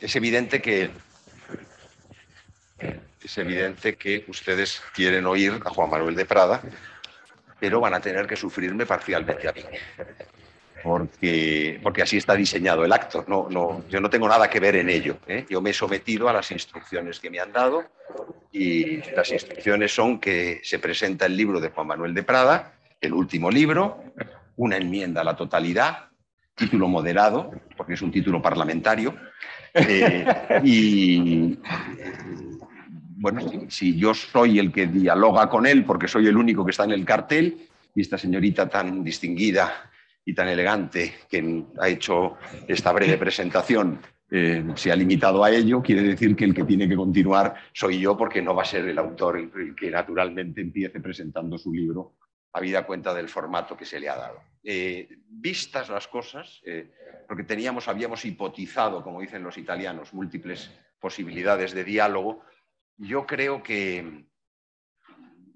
Es evidente que ustedes quieren oír a Juan Manuel de Prada, pero van a tener que sufrirme parcialmente a mí. Porque así está diseñado el acto. Yo no tengo nada que ver en ello, ¿eh? Yo me he sometido a las instrucciones que me han dado y las instrucciones son que se presenta el libro de Juan Manuel de Prada, el último libro, una enmienda a la totalidad, título moderado, porque es un título parlamentario, bueno, si yo soy el que dialoga con él, porque soy el único que está en el cartel, y esta señorita tan distinguida y tan elegante que ha hecho esta breve presentación se ha limitado a ello, quiere decir que el que tiene que continuar soy yo, porque no va a ser el autor el que naturalmente empiece presentando su libro, habida cuenta del formato que se le ha dado. Vistas las cosas, porque habíamos hipotizado, como dicen los italianos, múltiples posibilidades de diálogo, yo creo que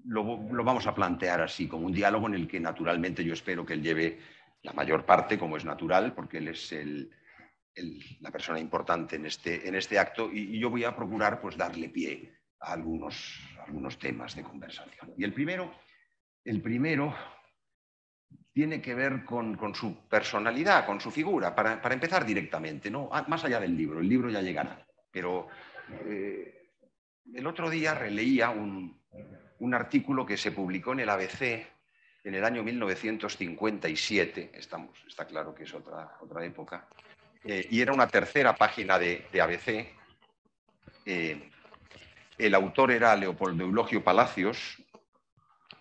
lo vamos a plantear así, como un diálogo en el que naturalmente yo espero que él lleve la mayor parte, como es natural, porque él es la persona importante en este acto, y yo voy a procurar pues, darle pie a algunos temas de conversación. Y el primero tiene que ver con su personalidad, con su figura, para empezar directamente, ¿no? Más allá del libro, el libro ya llegará, pero el otro día releía un artículo que se publicó en el ABC en el año 1957, está claro que es otra época, y era una tercera página de ABC. El autor era Leopoldo Eulogio Palacios,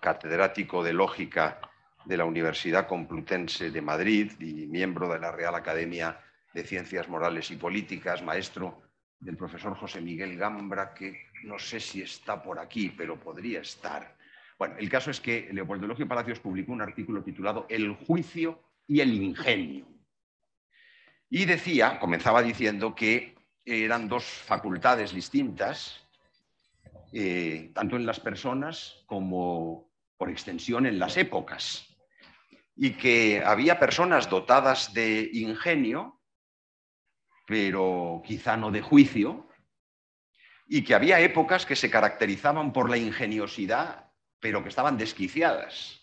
catedrático de Lógica de la Universidad Complutense de Madrid y miembro de la Real Academia de Ciencias Morales y Políticas, maestro del profesor José Miguel Gambra, que no sé si está por aquí, pero podría estar. Bueno, el caso es que Leopoldo Eulogio Palacios publicó un artículo titulado El juicio y el ingenio. Y comenzaba diciendo que eran dos facultades distintas, tanto en las personas como, por extensión, en las épocas. Y que había personas dotadas de ingenio, pero quizá no de juicio, y que había épocas que se caracterizaban por la ingeniosidad, pero que estaban desquiciadas.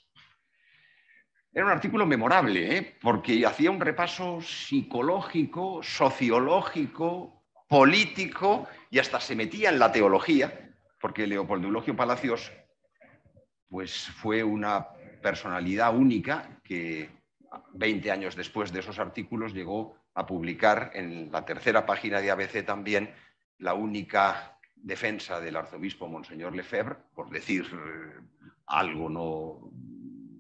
Era un artículo memorable, porque hacía un repaso psicológico, sociológico, político, y hasta se metía en la teología, porque Leopoldo Eulogio Palacios pues, fue una personalidad única que 20 años después de esos artículos llegó a publicar en la tercera página de ABC también la única defensa del arzobispo Monseñor Lefebvre, por decir algo no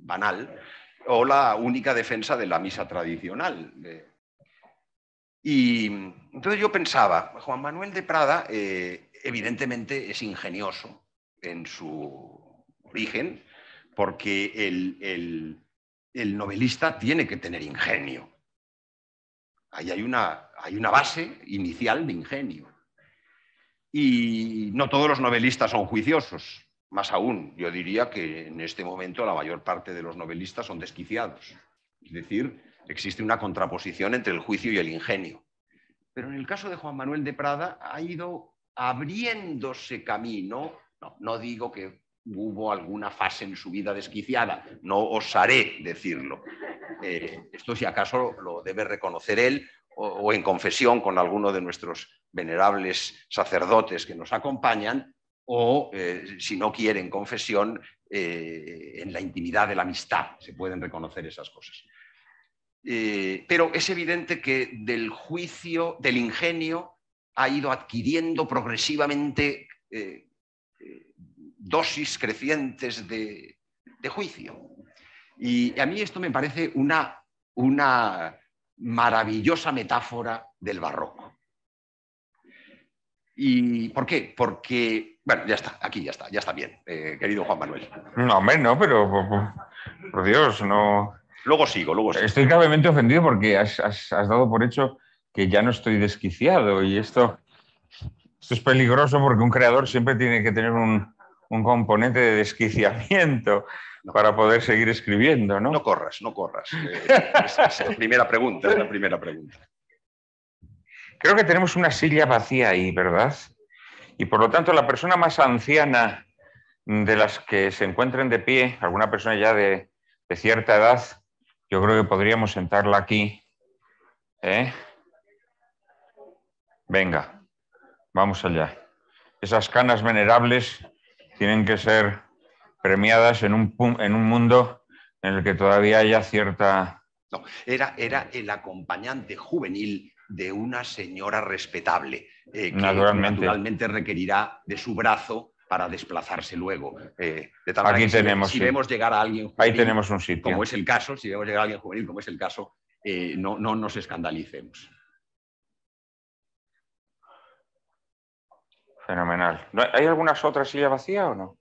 banal, o la única defensa de la misa tradicional. Y entonces yo pensaba, Juan Manuel de Prada evidentemente es ingenioso en su origen, porque el novelista tiene que tener ingenio. Ahí hay una base inicial de ingenio. Y no todos los novelistas son juiciosos. Más aún, yo diría que en este momento la mayor parte de los novelistas son desquiciados. Es decir, existe una contraposición entre el juicio y el ingenio. Pero en el caso de Juan Manuel de Prada ha ido abriéndose camino. No digo que hubo alguna fase en su vida desquiciada, no osaré decirlo. Esto si acaso lo debe reconocer él o en confesión con alguno de nuestros venerables sacerdotes que nos acompañan, o si no quiere en confesión, en la intimidad de la amistad se pueden reconocer esas cosas. Pero es evidente que del juicio, del ingenio, ha ido adquiriendo progresivamente dosis crecientes de juicio. Y a mí esto me parece una maravillosa metáfora del barroco. ¿Y por qué? Porque, bueno, ya está, aquí ya está bien, querido Juan Manuel. No, hombre, no, pero por Dios, no. Luego sigo. Estoy gravemente ofendido porque has dado por hecho que ya no estoy desquiciado, y esto es peligroso, porque un creador siempre tiene que tener un componente de desquiciamiento para poder seguir escribiendo, ¿no? No corras. Es la primera pregunta. Creo que tenemos una silla vacía ahí, ¿verdad? Y por lo tanto, la persona más anciana de las que se encuentren de pie, alguna persona ya de cierta edad, yo creo que podríamos sentarla aquí. ¿Eh? Venga, vamos allá. Esas canas venerables tienen que ser premiadas en un mundo en el que todavía haya cierta... No, era el acompañante juvenil de una señora respetable, que naturalmente requerirá de su brazo para desplazarse luego. De tal manera Aquí tenemos, si vemos llegar a alguien juvenil, ahí tenemos un sitio. Como es el caso, si vemos llegar a alguien juvenil, como es el caso, no nos escandalicemos. Fenomenal. ¿Hay algunas otras silla vacía o no?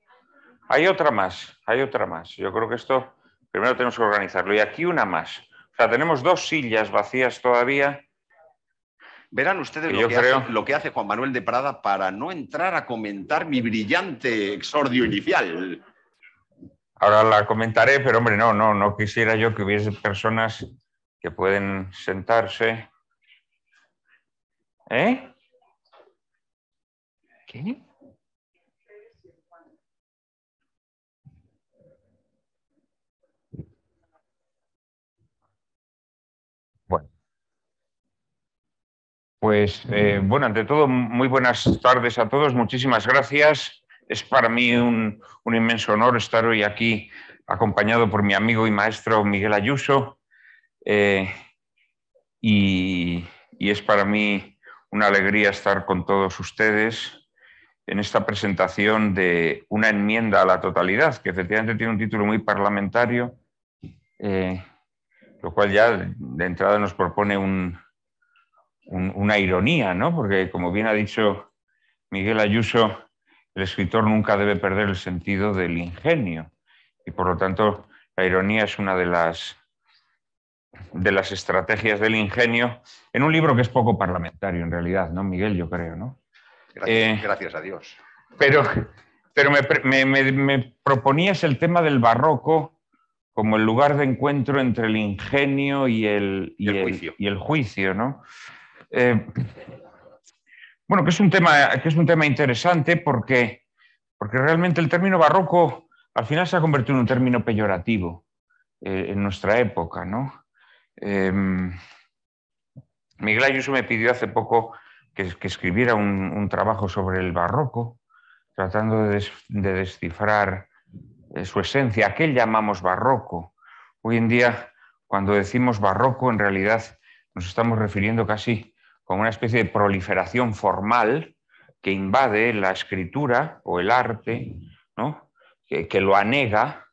Hay otra más, hay otra más. Yo creo que esto primero tenemos que organizarlo. Y aquí una más. O sea, tenemos 2 sillas vacías todavía. Verán ustedes lo que hace Juan Manuel de Prada para no entrar a comentar mi brillante exordio inicial. Ahora la comentaré, pero hombre, no quisiera yo que hubiese personas que pueden sentarse. ¿Eh? ¿Qué? Bueno. Pues, bueno, ante todo, muy buenas tardes a todos. Muchísimas gracias. Es para mí un inmenso honor estar hoy aquí acompañado por mi amigo y maestro Miguel Ayuso. Y es para mí una alegría estar con todos ustedes en esta presentación de una enmienda a la totalidad, que efectivamente tiene un título muy parlamentario, lo cual ya de entrada nos propone una ironía, ¿no? Porque, como bien ha dicho Miguel Ayuso, el escritor nunca debe perder el sentido del ingenio. Y, por lo tanto, la ironía es una de las estrategias del ingenio en un libro que es poco parlamentario, en realidad, ¿no, Miguel? Yo creo, ¿no? Gracias a Dios. Pero me proponías el tema del barroco como el lugar de encuentro entre el ingenio y el juicio, ¿no? Bueno, que es un tema interesante porque realmente el término barroco al final se ha convertido en un término peyorativo en nuestra época, ¿no? Miguel Ayuso me pidió hace poco que escribiera un trabajo sobre el barroco, tratando de descifrar su esencia. ¿A qué llamamos barroco? Hoy en día, cuando decimos barroco, en realidad nos estamos refiriendo casi como una especie de proliferación formal que invade la escritura o el arte, ¿no? que lo anega,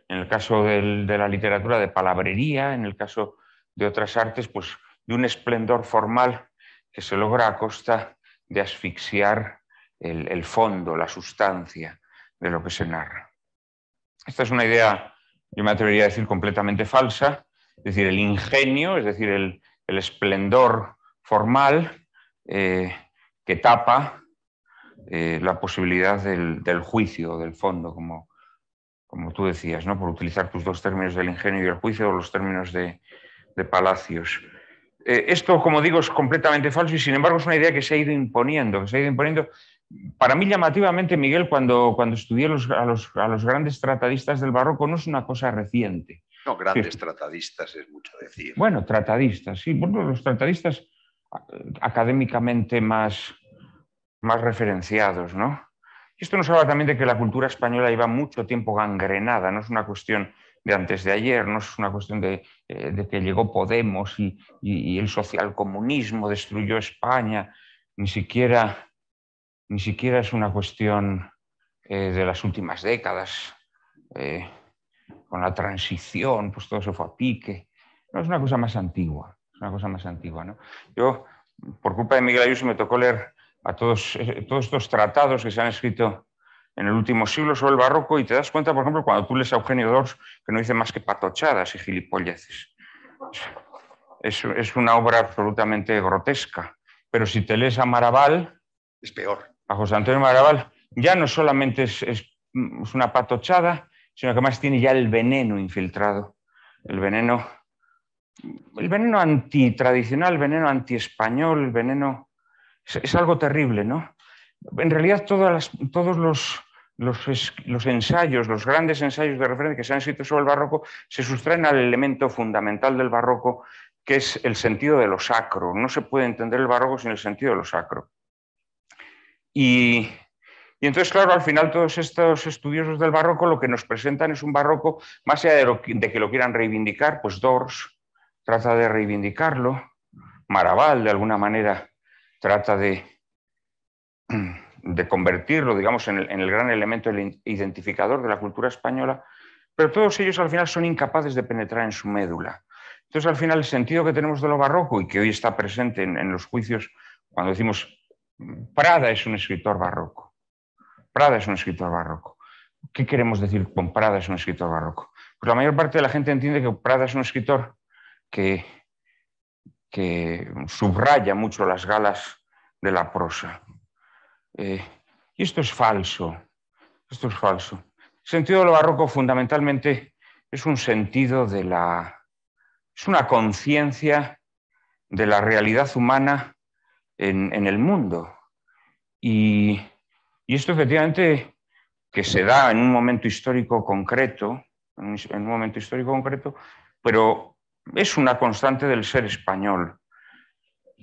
en el caso de la literatura de palabrería, en el caso de otras artes, pues de un esplendor formal que se logra a costa de asfixiar el fondo, la sustancia de lo que se narra. Esta es una idea, yo me atrevería a decir, completamente falsa, es decir, el ingenio, es decir, el esplendor formal que tapa la posibilidad del juicio, del fondo, como tú decías, ¿no? Por utilizar tus 2 términos del ingenio y el juicio o los términos de Palacios. Esto, como digo, es completamente falso y sin embargo es una idea que se ha ido imponiendo, Para mí, llamativamente, Miguel, cuando estudié a los grandes tratadistas del barroco, no es una cosa reciente. No, grandes tratadistas es mucho decir. Bueno, tratadistas, sí. Bueno, los tratadistas académicamente más referenciados, ¿no? Y esto nos habla también de que la cultura española lleva mucho tiempo gangrenada, no es una cuestión de antes de ayer, no es una cuestión de que llegó Podemos y el socialcomunismo destruyó España, ni siquiera es una cuestión de las últimas décadas, con la transición, pues todo se fue a pique. No, es una cosa más antigua, ¿no? Yo, por culpa de Miguel Ayuso, me tocó leer a todos estos tratados que se han escrito en el último siglo sobre el barroco y te das cuenta, por ejemplo, cuando tú lees a Eugenio d'Ors, que no dice más que patochadas y gilipolleces. Es una obra absolutamente grotesca. Pero si te lees a Maraval, es peor. A José Antonio Maraval, ya no solamente es una patochada, sino que además tiene ya el veneno infiltrado. El veneno el veneno antitradicional, el veneno antiespañol, el veneno... Es algo terrible, ¿no? En realidad todos los ensayos, los grandes ensayos de referencia que se han escrito sobre el barroco se sustraen al elemento fundamental del barroco, que es el sentido de lo sacro. No se puede entender el barroco sin el sentido de lo sacro. Y entonces, claro, al final todos estos estudiosos del barroco lo que nos presentan es un barroco, más allá de que lo quieran reivindicar, pues Dors trata de reivindicarlo, Maraval de alguna manera trata de convertirlo, digamos, en el gran elemento identificador de la cultura española, pero todos ellos al final son incapaces de penetrar en su médula. Entonces, al final, el sentido que tenemos de lo barroco y que hoy está presente en los juicios, cuando decimos Prada es un escritor barroco, Prada es un escritor barroco. ¿Qué queremos decir con Prada es un escritor barroco? Pues la mayor parte de la gente entiende que Prada es un escritor que subraya mucho las galas de la prosa. Y esto es falso. Esto es falso. El sentido de lo barroco fundamentalmente es un sentido de es una conciencia de la realidad humana en el mundo. Y esto efectivamente que se da en un momento histórico concreto, pero es una constante del ser español.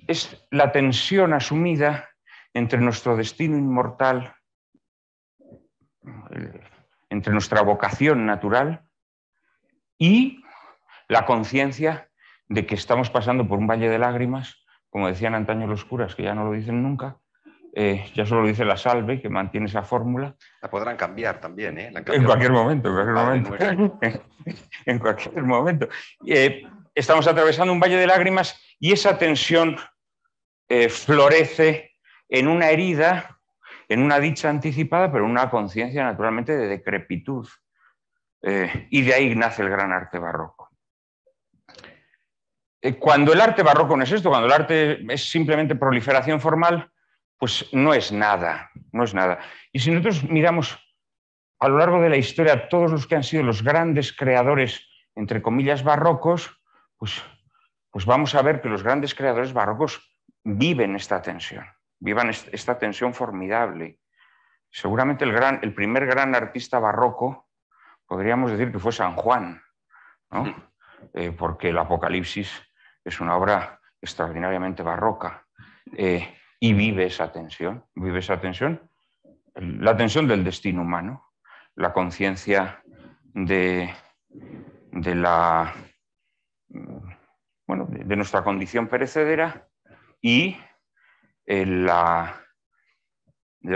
Es la tensión asumida entre nuestro destino inmortal, entre nuestra vocación natural y la conciencia de que estamos pasando por un valle de lágrimas, como decían antaño los curas, que ya no lo dicen nunca, ya solo lo dice la Salve, que mantiene esa fórmula. La podrán cambiar también, ¿eh? En cualquier momento, en cualquier momento. Estamos atravesando un valle de lágrimas y esa tensión florece en una herida, en una dicha anticipada, pero en una conciencia naturalmente de decrepitud. Y de ahí nace el gran arte barroco. Cuando el arte barroco no es esto, cuando el arte es simplemente proliferación formal, pues no es nada, no es nada. Y si nosotros miramos a lo largo de la historia todos los que han sido los grandes creadores, entre comillas, barrocos, pues vamos a ver que los grandes creadores barrocos viven esta tensión formidable. Seguramente el primer gran artista barroco podríamos decir que fue San Juan, ¿no? Porque el Apocalipsis es una obra extraordinariamente barroca y vive esa tensión, la tensión del destino humano, la conciencia de nuestra condición perecedera y la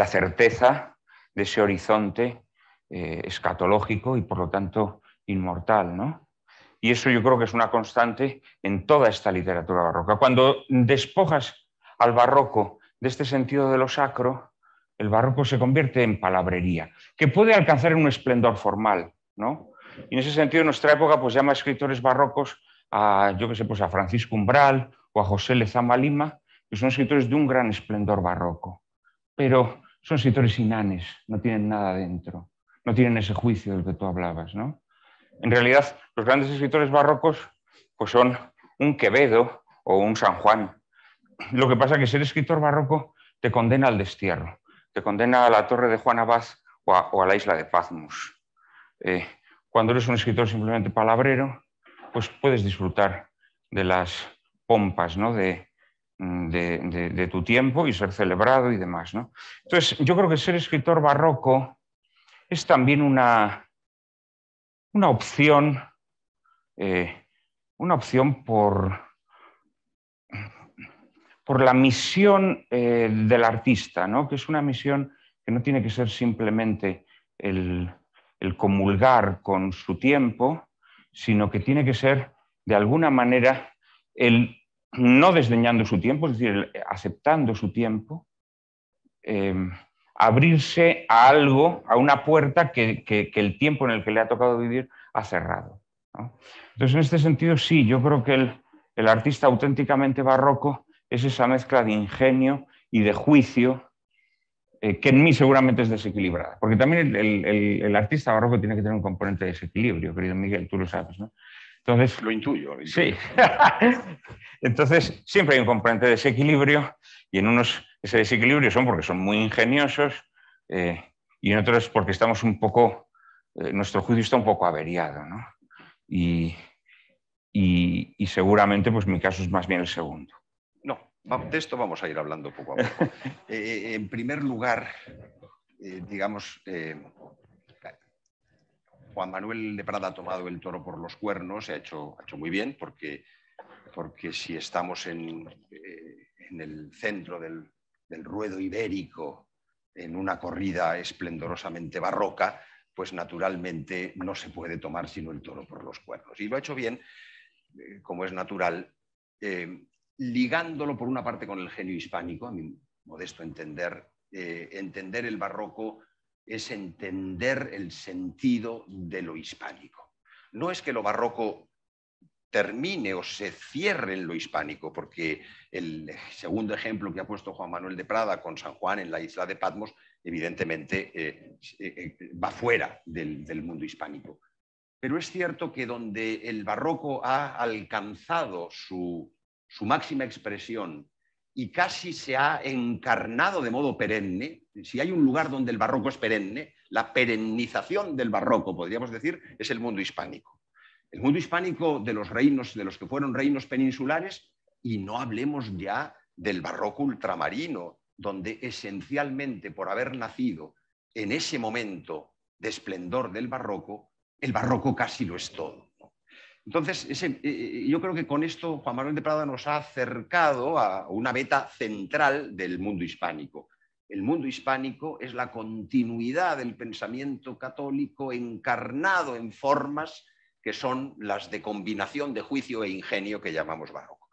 certeza de ese horizonte escatológico y por lo tanto inmortal, ¿no? Y eso yo creo que es una constante en toda esta literatura barroca. Cuando despojas al barroco de este sentido de lo sacro, el barroco se convierte en palabrería, que puede alcanzar un esplendor formal, ¿no? Y en ese sentido, en nuestra época, pues llama a escritores barrocos a Francisco Umbral o a José Lezama Lima, que son escritores de un gran esplendor barroco, pero son escritores inanes, no tienen nada dentro, no tienen ese juicio del que tú hablabas, ¿no? En realidad, los grandes escritores barrocos pues son un Quevedo o un San Juan. Lo que pasa es que ser escritor barroco te condena al destierro, te condena a la torre de Juan Abad o a la isla de Patmos. Cuando eres un escritor simplemente palabrero, pues puedes disfrutar de las pompas, ¿no? de tu tiempo y ser celebrado y demás, ¿no? Entonces, yo creo que ser escritor barroco es también una opción por la misión del artista, ¿no? Que es una misión que no tiene que ser simplemente el comulgar con su tiempo, sino que tiene que ser, de alguna manera, el no desdeñando su tiempo, es decir, aceptando su tiempo, abrirse a algo, a una puerta que el tiempo en el que le ha tocado vivir ha cerrado, ¿no? Entonces, en este sentido, sí, yo creo que el artista auténticamente barroco es esa mezcla de ingenio y de juicio que en mí seguramente es desequilibrada, porque también el artista barroco tiene que tener un componente de desequilibrio, querido Miguel, tú lo sabes, ¿no? Entonces, Lo intuyo, lo intuyo. Sí. Entonces, siempre hay un componente de desequilibrio y en unos ese desequilibrio son porque son muy ingeniosos y en otros porque estamos un poco, nuestro juicio está un poco averiado, ¿no? Y seguramente, pues mi caso es más bien el segundo. No, de esto vamos a ir hablando poco a poco. En primer lugar, digamos, Juan Manuel de Prada ha tomado el toro por los cuernos, ha hecho muy bien, porque si estamos en el centro del ruedo ibérico, en una corrida esplendorosamente barroca, pues naturalmente no se puede tomar sino el toro por los cuernos. Y lo ha hecho bien, como es natural, ligándolo por una parte con el genio hispánico, a mi modesto entender. Entender el barroco es entender el sentido de lo hispánico. No es que lo barroco termine o se cierre en lo hispánico, porque el segundo ejemplo que ha puesto Juan Manuel de Prada con San Juan en la isla de Patmos, evidentemente va fuera del mundo hispánico. Pero es cierto que donde el barroco ha alcanzado su máxima expresión y casi se ha encarnado de modo perenne, si hay un lugar donde el barroco es perenne, la perennización del barroco, podríamos decir, es el mundo hispánico. El mundo hispánico de los reinos, de los que fueron reinos peninsulares, y no hablemos ya del barroco ultramarino, donde esencialmente por haber nacido en ese momento de esplendor del barroco, el barroco casi lo es todo. Entonces, yo creo que con esto Juan Manuel de Prada nos ha acercado a una meta central del mundo hispánico. El mundo hispánico es la continuidad del pensamiento católico encarnado en formas que son las de combinación de juicio e ingenio que llamamos barroco.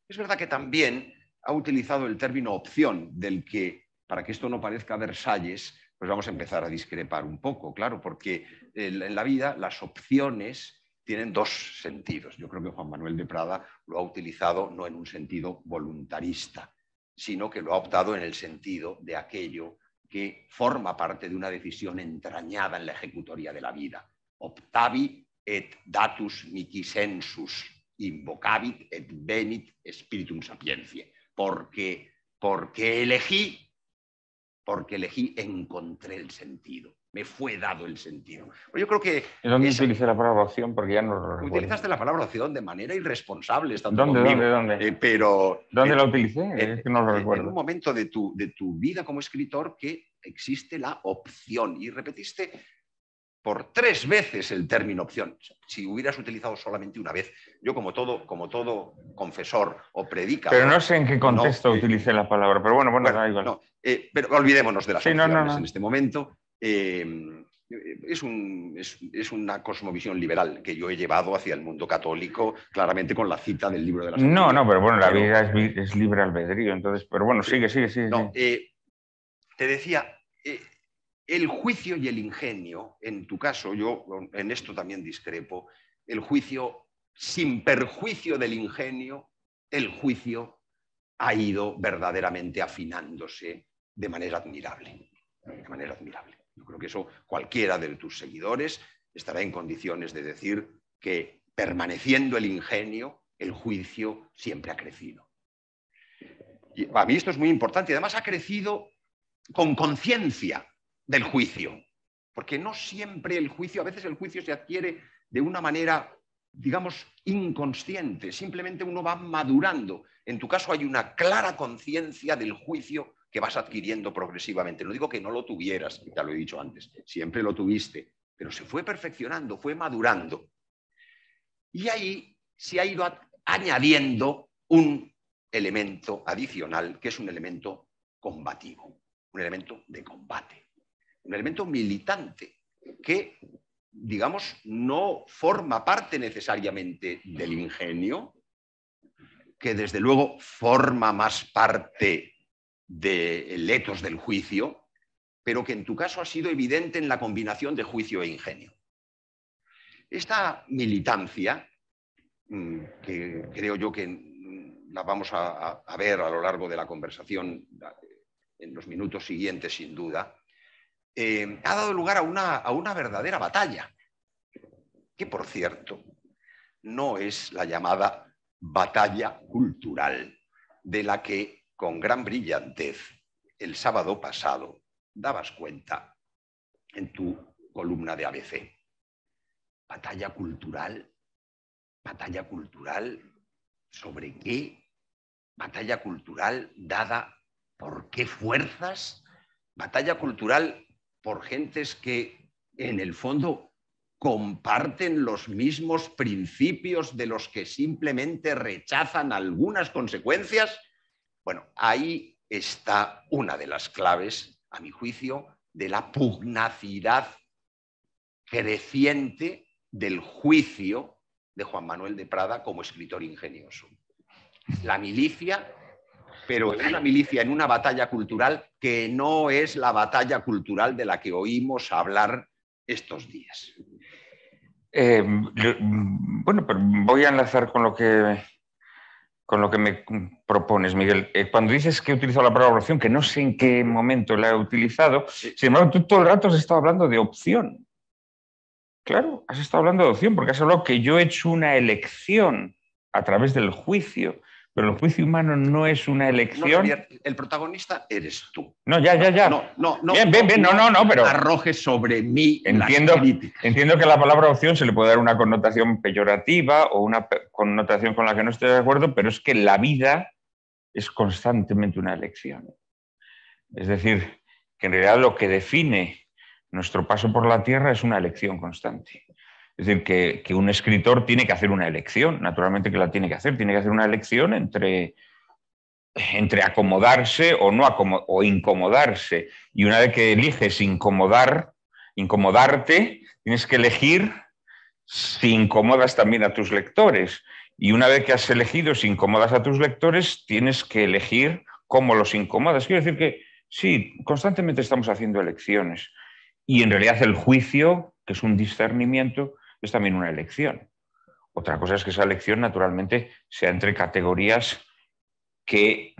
Es verdad que también ha utilizado el término opción, del que, para que esto no parezca Versalles, pues vamos a empezar a discrepar un poco, claro, porque en la vida las opciones tienen dos sentidos. Yo creo que Juan Manuel de Prada lo ha utilizado no en un sentido voluntarista, sino que lo ha optado en el sentido de aquello que forma parte de una decisión entrañada en la ejecutoria de la vida. Optavi et datus mihi sensus, invocavit et venit spiritum sapientiae. Porque elegí, encontré el sentido. Me fue dado el sentido. Pues yo creo que... ¿Dónde utilicé la palabra opción? Porque ya no lo recuerdo. Utilizaste la palabra opción de manera irresponsable. ¿Dónde? Pero... ¿Dónde la utilicé? Es que no lo recuerdo. En un momento de tu vida como escritor que existe la opción. Y repetiste por 3 veces el término opción. Si hubieras utilizado solamente una vez, yo como todo confesor o predicador... Pero no sé en qué contexto utilicé la palabra, pero bueno, da igual. No, pero olvidémonos de las opciones no. en este momento. Es una cosmovisión liberal que yo he llevado hacia el mundo católico, claramente con la cita del libro de la sabiduría. No, pero bueno, la vida es libre albedrío, entonces, pero bueno, sigue. No, te decía, el juicio y el ingenio, en tu caso, yo en esto también discrepo, el juicio, sin perjuicio del ingenio, el juicio ha ido verdaderamente afinándose de manera admirable. Yo creo que eso cualquiera de tus seguidores estará en condiciones de decir que permaneciendo el ingenio, el juicio siempre ha crecido. Y para mí esto es muy importante y además ha crecido con conciencia del juicio, porque no siempre el juicio, a veces el juicio se adquiere de una manera, digamos, inconsciente, simplemente uno va madurando. En tu caso hay una clara conciencia del juicio que vas adquiriendo progresivamente. No digo que no lo tuvieras, ya lo he dicho antes, siempre lo tuviste, pero se fue perfeccionando, fue madurando. Y ahí se ha ido añadiendo un elemento adicional, que es un elemento combativo, un elemento de combate, un elemento militante, que, digamos, no forma parte necesariamente del ingenio, que desde luego forma más parte del etos del juicio, pero que en tu caso ha sido evidente en la combinación de juicio e ingenio. Esta militancia, que creo yo que la vamos a ver a lo largo de la conversación en los minutos siguientes, sin duda, ha dado lugar a una verdadera batalla, que por cierto no es la llamada batalla cultural, de la que con gran brillantez el sábado pasado dabas cuenta en tu columna de ABC. Batalla cultural, ¿sobre qué? Batalla cultural dada por qué fuerzas, batalla cultural por gentes que en el fondo comparten los mismos principios de los que simplemente rechazan algunas consecuencias. Bueno, ahí está una de las claves, a mi juicio, de la pugnacidad creciente del juicio de Juan Manuel de Prada como escritor ingenioso. La milicia, pero una milicia en una batalla cultural que no es la batalla cultural de la que oímos hablar estos días. Bueno, pero voy a enlazar con lo que me propones, Miguel. Cuando dices que he utilizado la palabra opción, que no sé en qué momento la he utilizado, sin embargo, tú todo el rato has estado hablando de opción. Claro, has estado hablando de opción, porque has hablado que yo he hecho una elección a través del juicio, pero el juicio humano no es una elección. No, Javier, el protagonista eres tú. No, ya. No, pero arrojes sobre mí entiendo, las críticas. Entiendo que a la palabra opción se le puede dar una connotación peyorativa o una connotación con la que no estoy de acuerdo, pero es que la vida es constantemente una elección. Es decir, que en realidad lo que define nuestro paso por la Tierra es una elección constante. Es decir, que un escritor tiene que hacer una elección, naturalmente que la tiene que hacer una elección entre acomodarse o no o incomodarse. Y una vez que eliges incomodarte, tienes que elegir si incomodas también a tus lectores. Y una vez que has elegido si incomodas a tus lectores, tienes que elegir cómo los incomodas. Quiero decir que sí, constantemente estamos haciendo elecciones. Y en realidad el juicio, que es un discernimiento, es también una elección. Otra cosa es que esa elección, naturalmente, sea entre categorías que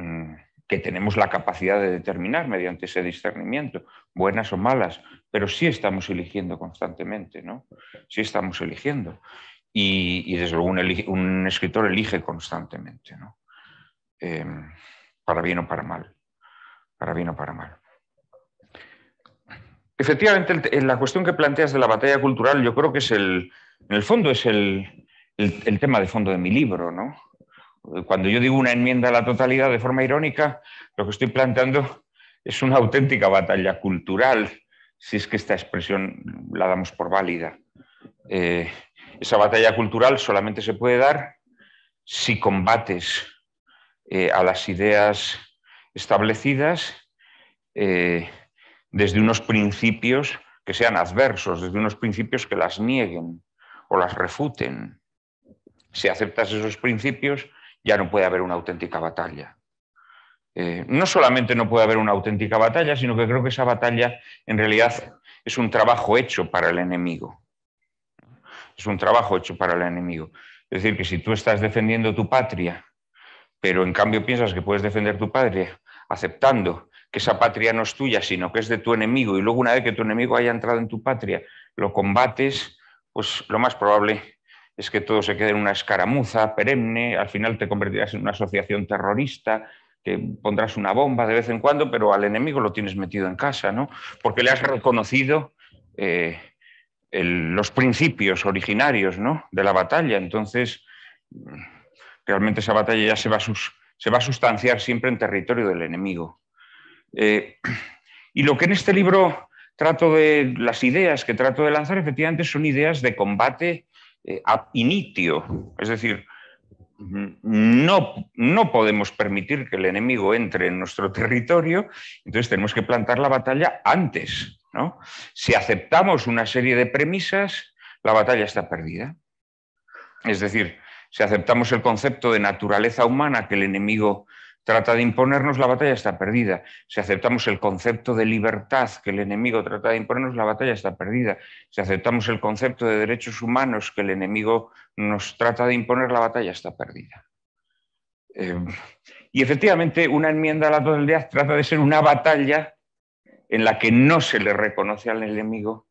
tenemos la capacidad de determinar mediante ese discernimiento, buenas o malas, pero sí estamos eligiendo constantemente, ¿no? Sí estamos eligiendo. Y desde luego un escritor elige constantemente, ¿no? Para bien o para mal. Para bien o para mal. Efectivamente, la cuestión que planteas de la batalla cultural, yo creo que es en el fondo es el tema de fondo de mi libro, ¿no? Cuando yo digo una enmienda a la totalidad de forma irónica, lo que estoy planteando es una auténtica batalla cultural, si es que esta expresión la damos por válida. Esa batalla cultural solamente se puede dar si combates a las ideas establecidas desde unos principios que sean adversos, desde unos principios que las nieguen o las refuten. Si aceptas esos principios, ya no puede haber una auténtica batalla. No solamente no puede haber una auténtica batalla, sino que creo que esa batalla en realidad es un trabajo hecho para el enemigo. Es un trabajo hecho para el enemigo. Es decir, que si tú estás defendiendo tu patria, pero en cambio piensas que puedes defender tu patria aceptando que esa patria no es tuya, sino que es de tu enemigo, y luego una vez que tu enemigo haya entrado en tu patria, lo combates, pues lo más probable es que todo se quede en una escaramuza perenne, al final te convertirás en una asociación terrorista, que pondrás una bomba de vez en cuando, pero al enemigo lo tienes metido en casa, ¿no? Porque le has reconocido los principios originarios, ¿no?, de la batalla. Entonces, realmente esa batalla ya se va a sustanciar siempre en territorio del enemigo. Y lo que en este libro las ideas que trato de lanzar, efectivamente son ideas de combate ab initio, es decir, no podemos permitir que el enemigo entre en nuestro territorio, entonces tenemos que plantar la batalla antes, ¿no? Si aceptamos una serie de premisas, la batalla está perdida. Es decir, si aceptamos el concepto de naturaleza humana que el enemigo trata de imponernos, la batalla está perdida. Si aceptamos el concepto de libertad que el enemigo trata de imponernos, la batalla está perdida. Si aceptamos el concepto de derechos humanos que el enemigo nos trata de imponer, la batalla está perdida. Y efectivamente, una enmienda a la totalidad trata de ser una batalla en la que no se le reconoce al enemigo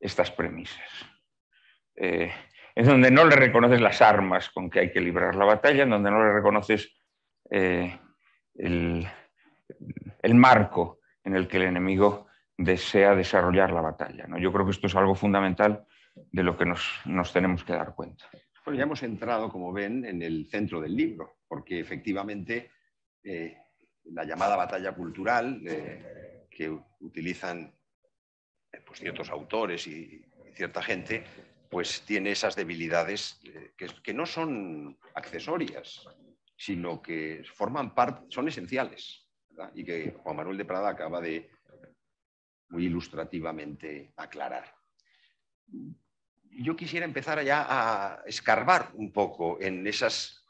estas premisas. en donde no le reconoces las armas con que hay que librar la batalla, en donde no le reconoces el marco en el que el enemigo desea desarrollar la batalla, ¿no? Yo creo que esto es algo fundamental de lo que nos tenemos que dar cuenta. Bueno, ya hemos entrado, como ven, en el centro del libro, porque efectivamente la llamada batalla cultural que utilizan pues, ciertos autores y cierta gente, pues tiene esas debilidades que no son accesorias, sino que forman parte, son esenciales, ¿verdad? Y que Juan Manuel de Prada acaba de muy ilustrativamente aclarar. Yo quisiera empezar ya a escarbar un poco en esas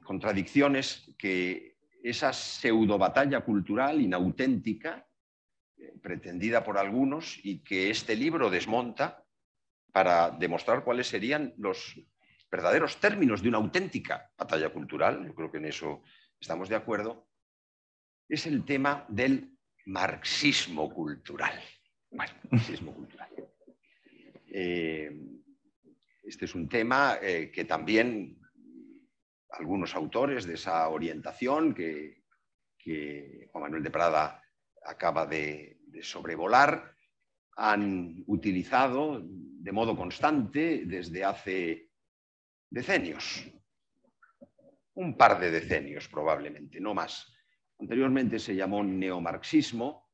contradicciones que esa pseudo batalla cultural inauténtica, pretendida por algunos, y que este libro desmonta para demostrar cuáles serían los verdaderos términos de una auténtica batalla cultural, yo creo que en eso estamos de acuerdo, es el tema del marxismo cultural. Bueno, marxismo cultural. Este es un tema que también algunos autores de esa orientación que Juan Manuel de Prada acaba de sobrevolar han utilizado de modo constante desde hace decenios. Un par de decenios probablemente, no más. Anteriormente se llamó neomarxismo,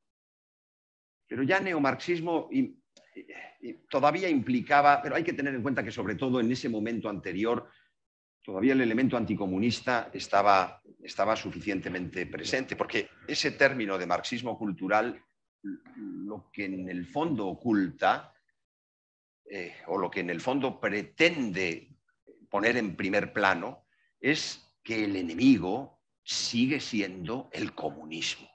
pero ya neomarxismo todavía implicaba, pero hay que tener en cuenta que sobre todo en ese momento anterior todavía el elemento anticomunista estaba suficientemente presente, porque ese término de marxismo cultural lo que en el fondo oculta o lo que en el fondo pretende poner en primer plano es que el enemigo sigue siendo el comunismo.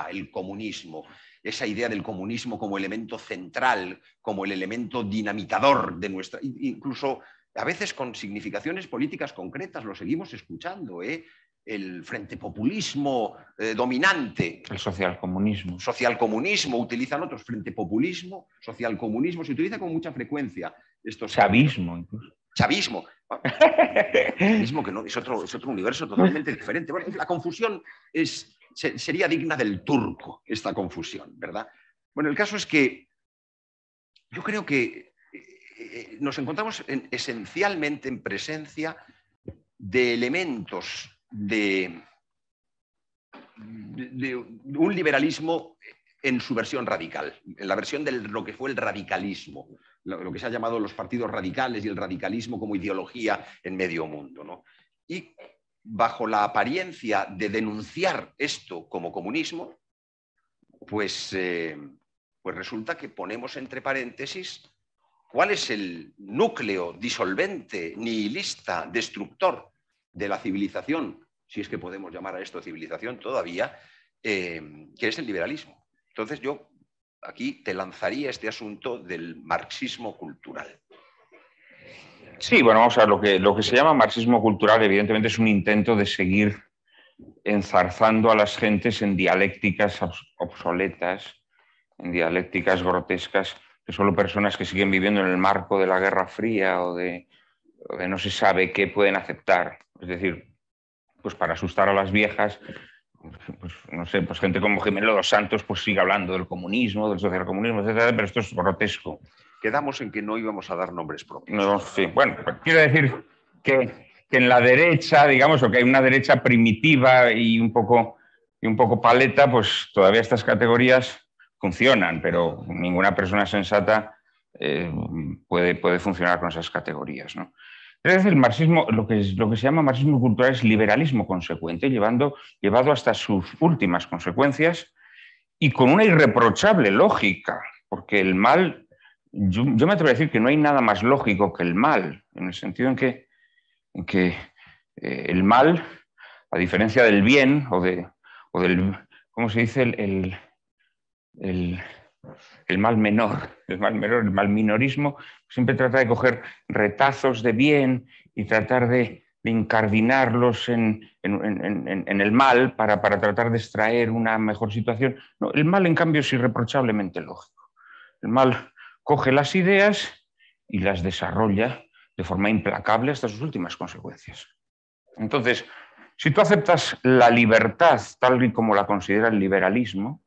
El comunismo. Esa idea del comunismo como elemento central, como el elemento dinamitador de nuestra... Incluso a veces con significaciones políticas concretas, lo seguimos escuchando, el frente populismo dominante. El socialcomunismo. Socialcomunismo, utilizan otros, frente populismo, socialcomunismo, se utiliza con mucha frecuencia. Chavismo, incluso. Chavismo. Chavismo que no, es otro universo totalmente diferente. Bueno, la confusión sería digna del turco, esta confusión, ¿verdad? Bueno, el caso es que yo creo que nos encontramos esencialmente en presencia de elementos de un liberalismo en su versión radical, en la versión de lo que fue el radicalismo, lo que se ha llamado los partidos radicales y el radicalismo como ideología en medio mundo, ¿no? Y bajo la apariencia de denunciar esto como comunismo, pues resulta que ponemos entre paréntesis cuál es el núcleo disolvente, nihilista, destructor de la civilización, si es que podemos llamar a esto civilización todavía, que es el liberalismo. Entonces yo aquí te lanzaría este asunto del marxismo cultural. Sí, bueno, vamos a ver, lo que se llama marxismo cultural evidentemente es un intento de seguir enzarzando a las gentes en dialécticas obsoletas, en dialécticas grotescas, que solo personas que siguen viviendo en el marco de la Guerra Fría o de no se sabe qué pueden aceptar. Es decir, pues para asustar a las viejas, pues no sé, pues gente como Jiménez Los Santos pues sigue hablando del comunismo, del socialcomunismo, etcétera, pero esto es grotesco. Quedamos en que no íbamos a dar nombres propios. No, sí. Bueno, pues quiero decir que en la derecha, digamos, o que hay una derecha primitiva y un poco paleta, pues todavía estas categorías funcionan, pero ninguna persona sensata puede funcionar con esas categorías, ¿no? Es decir, el marxismo, lo que se llama marxismo cultural es liberalismo consecuente, llevado hasta sus últimas consecuencias y con una irreprochable lógica, porque el mal, yo me atrevo a decir que no hay nada más lógico que el mal, en el sentido en que el mal, a diferencia del bien o del, ¿cómo se dice? El mal menor, el mal minorismo, siempre trata de coger retazos de bien y tratar de incardinarlos en el mal para tratar de extraer una mejor situación. No, el mal, en cambio, es irreprochablemente lógico. El mal coge las ideas y las desarrolla de forma implacable hasta sus últimas consecuencias. Entonces, si tú aceptas la libertad tal y como la considera el liberalismo,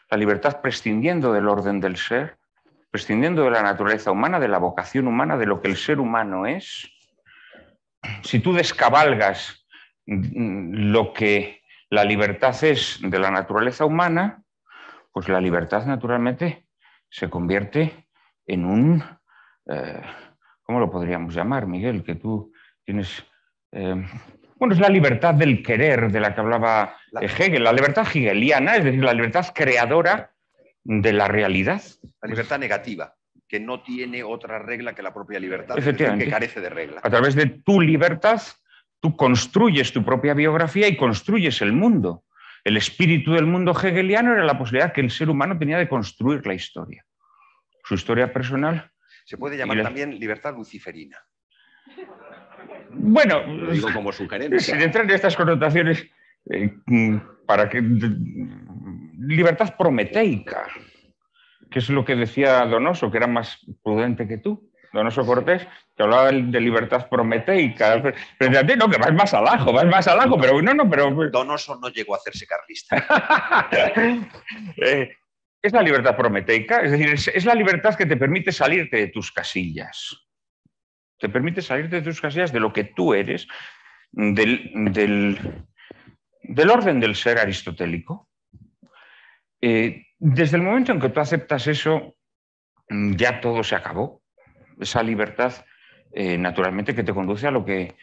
la libertad prescindiendo del orden del ser, prescindiendo de la naturaleza humana, de la vocación humana, de lo que el ser humano es, si tú descabalgas lo que la libertad es de la naturaleza humana, pues la libertad naturalmente se convierte en un... ¿cómo lo podríamos llamar, Miguel? Que tú tienes... bueno, es la libertad del querer de la que hablaba Hegel, la libertad hegeliana, es decir, la libertad creadora de la realidad. La libertad negativa, que no tiene otra regla que la propia libertad, Efectivamente, es decir, que carece de regla. A través de tu libertad, tú construyes tu propia biografía y construyes el mundo. El espíritu del mundo hegeliano era la posibilidad que el ser humano tenía de construir la historia. Su historia personal. Se puede llamar también libertad luciferina. Bueno, lo digo como sugerencia. Sin entrar en estas connotaciones, para que libertad prometeica, que es lo que decía Donoso, que era más prudente que tú, Donoso Cortés, que hablaba de libertad prometeica. Pero a ti no, que vas más abajo, pero no, pero... Donoso no llegó a hacerse carlista. Es la libertad prometeica, es decir, es la libertad que te permite salirte de tus casillas. Te permite salirte de tus casillas, de lo que tú eres, del orden del ser aristotélico. Desde el momento en que tú aceptas eso, ya todo se acabó. Esa libertad, naturalmente, que te conduce a lo que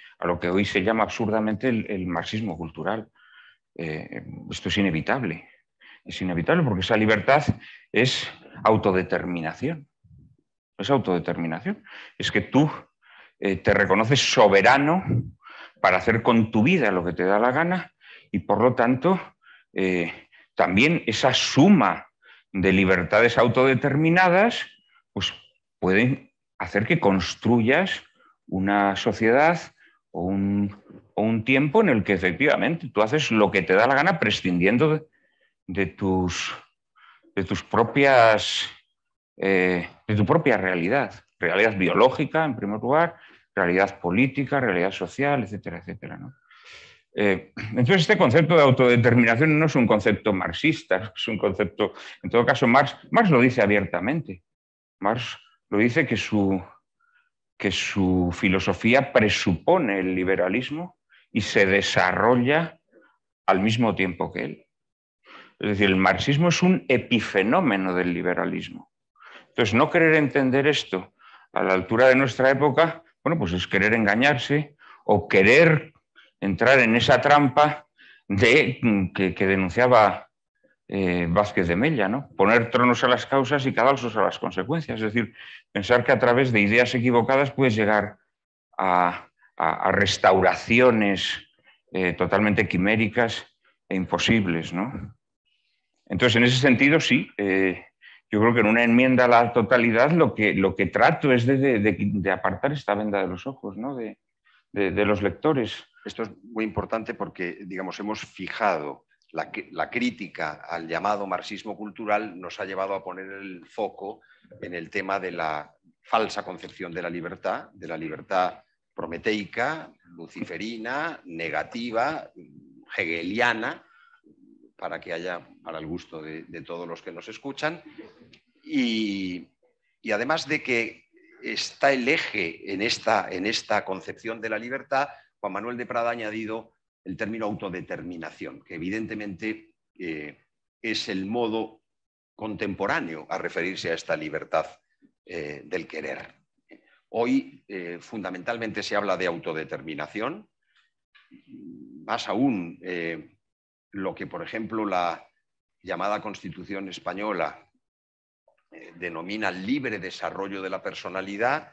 hoy se llama absurdamente el marxismo cultural. Esto es inevitable. Es inevitable porque esa libertad es autodeterminación. Es autodeterminación. Es que tú te reconoces soberano para hacer con tu vida lo que te da la gana y, por lo tanto, también esa suma de libertades autodeterminadas pues, pueden hacer que construyas una sociedad o un tiempo en el que efectivamente tú haces lo que te da la gana prescindiendo de tu propia realidad biológica, en primer lugar, realidad política, realidad social, etcétera, etcétera, ¿no? Entonces, este concepto de autodeterminación no es un concepto marxista, es un concepto, en todo caso, Marx lo dice abiertamente. Marx lo dice que su filosofía presupone el liberalismo y se desarrolla al mismo tiempo que él. Es decir, el marxismo es un epifenómeno del liberalismo. Entonces, no querer entender esto a la altura de nuestra época, bueno, pues es querer engañarse o querer entrar en esa trampa que denunciaba Vázquez de Mella, ¿no? Poner tronos a las causas y cadalsos a las consecuencias. Es decir, pensar que a través de ideas equivocadas puedes llegar a restauraciones totalmente quiméricas e imposibles, ¿no? Entonces, en ese sentido, sí, yo creo que en una enmienda a la totalidad lo que trato es de apartar esta venda de los ojos, ¿no? de los lectores. Esto es muy importante porque, digamos, hemos fijado la crítica al llamado marxismo cultural, nos ha llevado a poner el foco en el tema de la falsa concepción de la libertad prometeica, luciferina, negativa, hegeliana, para que haya para el gusto de todos los que nos escuchan. Y además de que está el eje en esta concepción de la libertad, Juan Manuel de Prada ha añadido el término autodeterminación, que evidentemente es el modo contemporáneo a referirse a esta libertad del querer. Hoy fundamentalmente se habla de autodeterminación, más aún lo que, por ejemplo, la llamada Constitución española denomina libre desarrollo de la personalidad,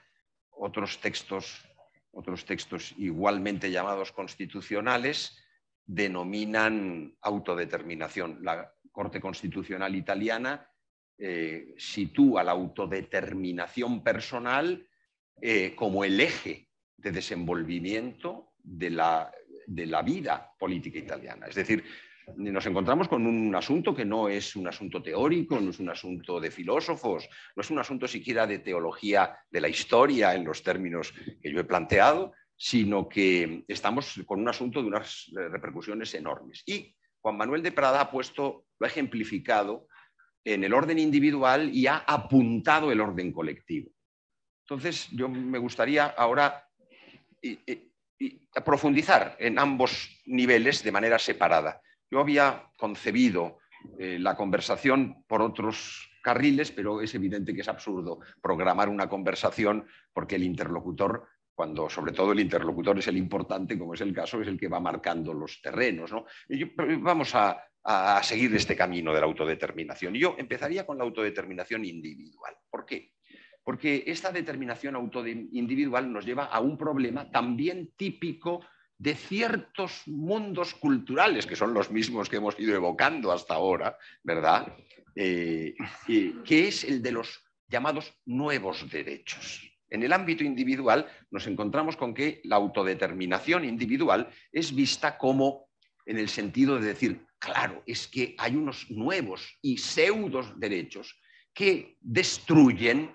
otros textos igualmente llamados constitucionales denominan autodeterminación. La Corte Constitucional italiana sitúa la autodeterminación personal como el eje de desenvolvimiento de la vida política italiana. Es decir, nos encontramos con un asunto que no es un asunto teórico, no es un asunto de filósofos, no es un asunto siquiera de teología de la historia en los términos que yo he planteado, sino que estamos con un asunto de unas repercusiones enormes. Y Juan Manuel de Prada lo ha ejemplificado en el orden individual y ha apuntado el orden colectivo. Entonces, yo me gustaría ahora profundizar en ambos niveles de manera separada. Yo había concebido la conversación por otros carriles, pero es evidente que es absurdo programar una conversación porque el interlocutor, cuando sobre todo el interlocutor es el importante, como es el caso, es el que va marcando los terrenos, ¿no? Vamos a seguir este camino de la autodeterminación. Y yo empezaría con la autodeterminación individual. ¿Por qué? Porque esta determinación individual nos lleva a un problema también típico de ciertos mundos culturales, que son los mismos que hemos ido evocando hasta ahora, ¿verdad? Que es el de los llamados nuevos derechos. En el ámbito individual nos encontramos con que la autodeterminación individual es vista como, en el sentido de decir, claro, es que hay unos nuevos y pseudos derechos que destruyen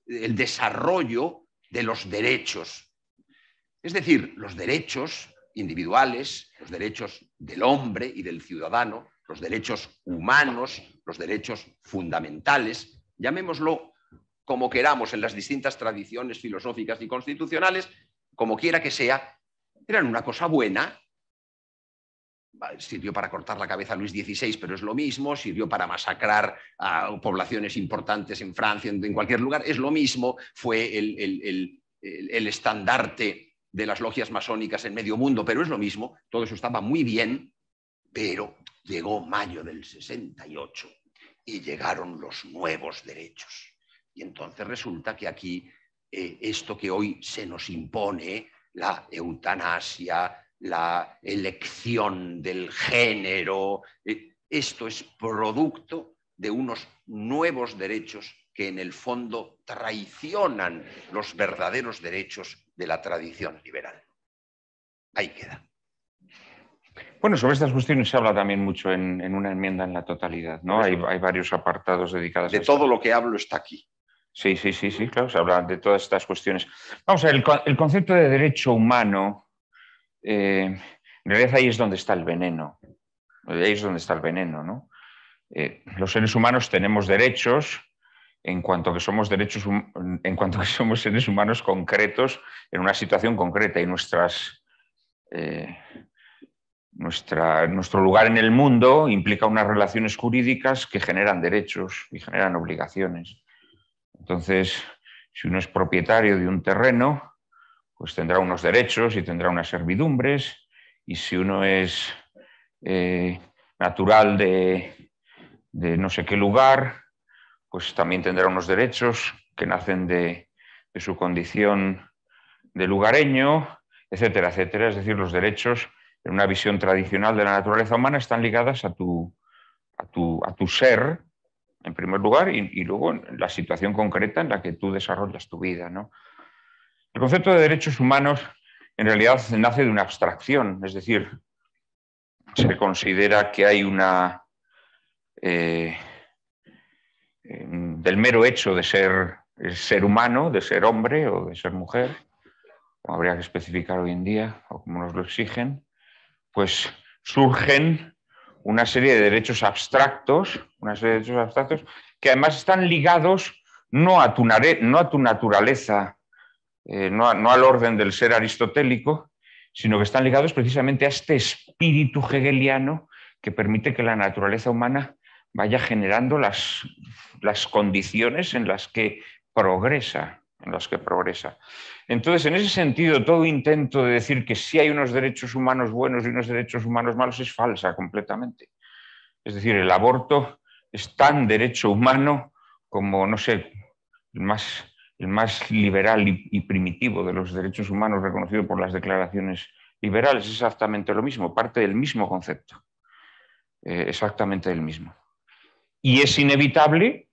el desarrollo de los derechos. Es decir, los derechos individuales, los derechos del hombre y del ciudadano, los derechos humanos, los derechos fundamentales, llamémoslo como queramos en las distintas tradiciones filosóficas y constitucionales, como quiera que sea, eran una cosa buena. Sirvió para cortar la cabeza a Luis XVI, pero es lo mismo, sirvió para masacrar a poblaciones importantes en Francia, en cualquier lugar, es lo mismo, fue el estandarte de las logias masónicas en medio mundo, pero es lo mismo, todo eso estaba muy bien, pero llegó mayo del 68 y llegaron los nuevos derechos. Y entonces resulta que aquí esto que hoy se nos impone, la eutanasia, la elección del género, esto es producto de unos nuevos derechos que en el fondo traicionan los verdaderos derechos de la tradición liberal. Ahí queda. Bueno, sobre estas cuestiones se habla también mucho en una enmienda en la totalidad, ¿no? Hay varios apartados dedicados a todo lo que hablo está aquí. Sí, claro, se habla de todas estas cuestiones. Vamos a ver, el concepto de derecho humano, en realidad ahí es donde está el veneno. Ahí es donde está el veneno, ¿no? Los seres humanos tenemos derechos en cuanto que somos seres humanos concretos en una situación concreta y nuestro lugar en el mundo implica unas relaciones jurídicas que generan derechos y generan obligaciones. Entonces, si uno es propietario de un terreno, pues tendrá unos derechos y tendrá unas servidumbres, y si uno es natural de no sé qué lugar, pues también tendrá unos derechos que nacen de su condición de lugareño, etcétera, etcétera. Es decir, los derechos en una visión tradicional de la naturaleza humana están ligadas a tu ser, en primer lugar, y luego en la situación concreta en la que tú desarrollas tu vida, ¿no? El concepto de derechos humanos en realidad nace de una abstracción, es decir, se considera que hay del mero hecho de ser humano, de ser hombre o de ser mujer, como habría que especificar hoy en día, o como nos lo exigen, pues surgen una serie de derechos abstractos, que además están ligados no a tu naturaleza, no al orden del ser aristotélico, sino que están ligados precisamente a este espíritu hegeliano que permite que la naturaleza humana vaya generando las condiciones en las que progresa. Entonces, en ese sentido, todo intento de decir que sí hay unos derechos humanos buenos y unos derechos humanos malos es falsa completamente. Es decir, el aborto es tan derecho humano como, no sé, el más liberal y primitivo de los derechos humanos reconocido por las declaraciones liberales. Es exactamente lo mismo, parte del mismo concepto. Exactamente del mismo. Y es inevitable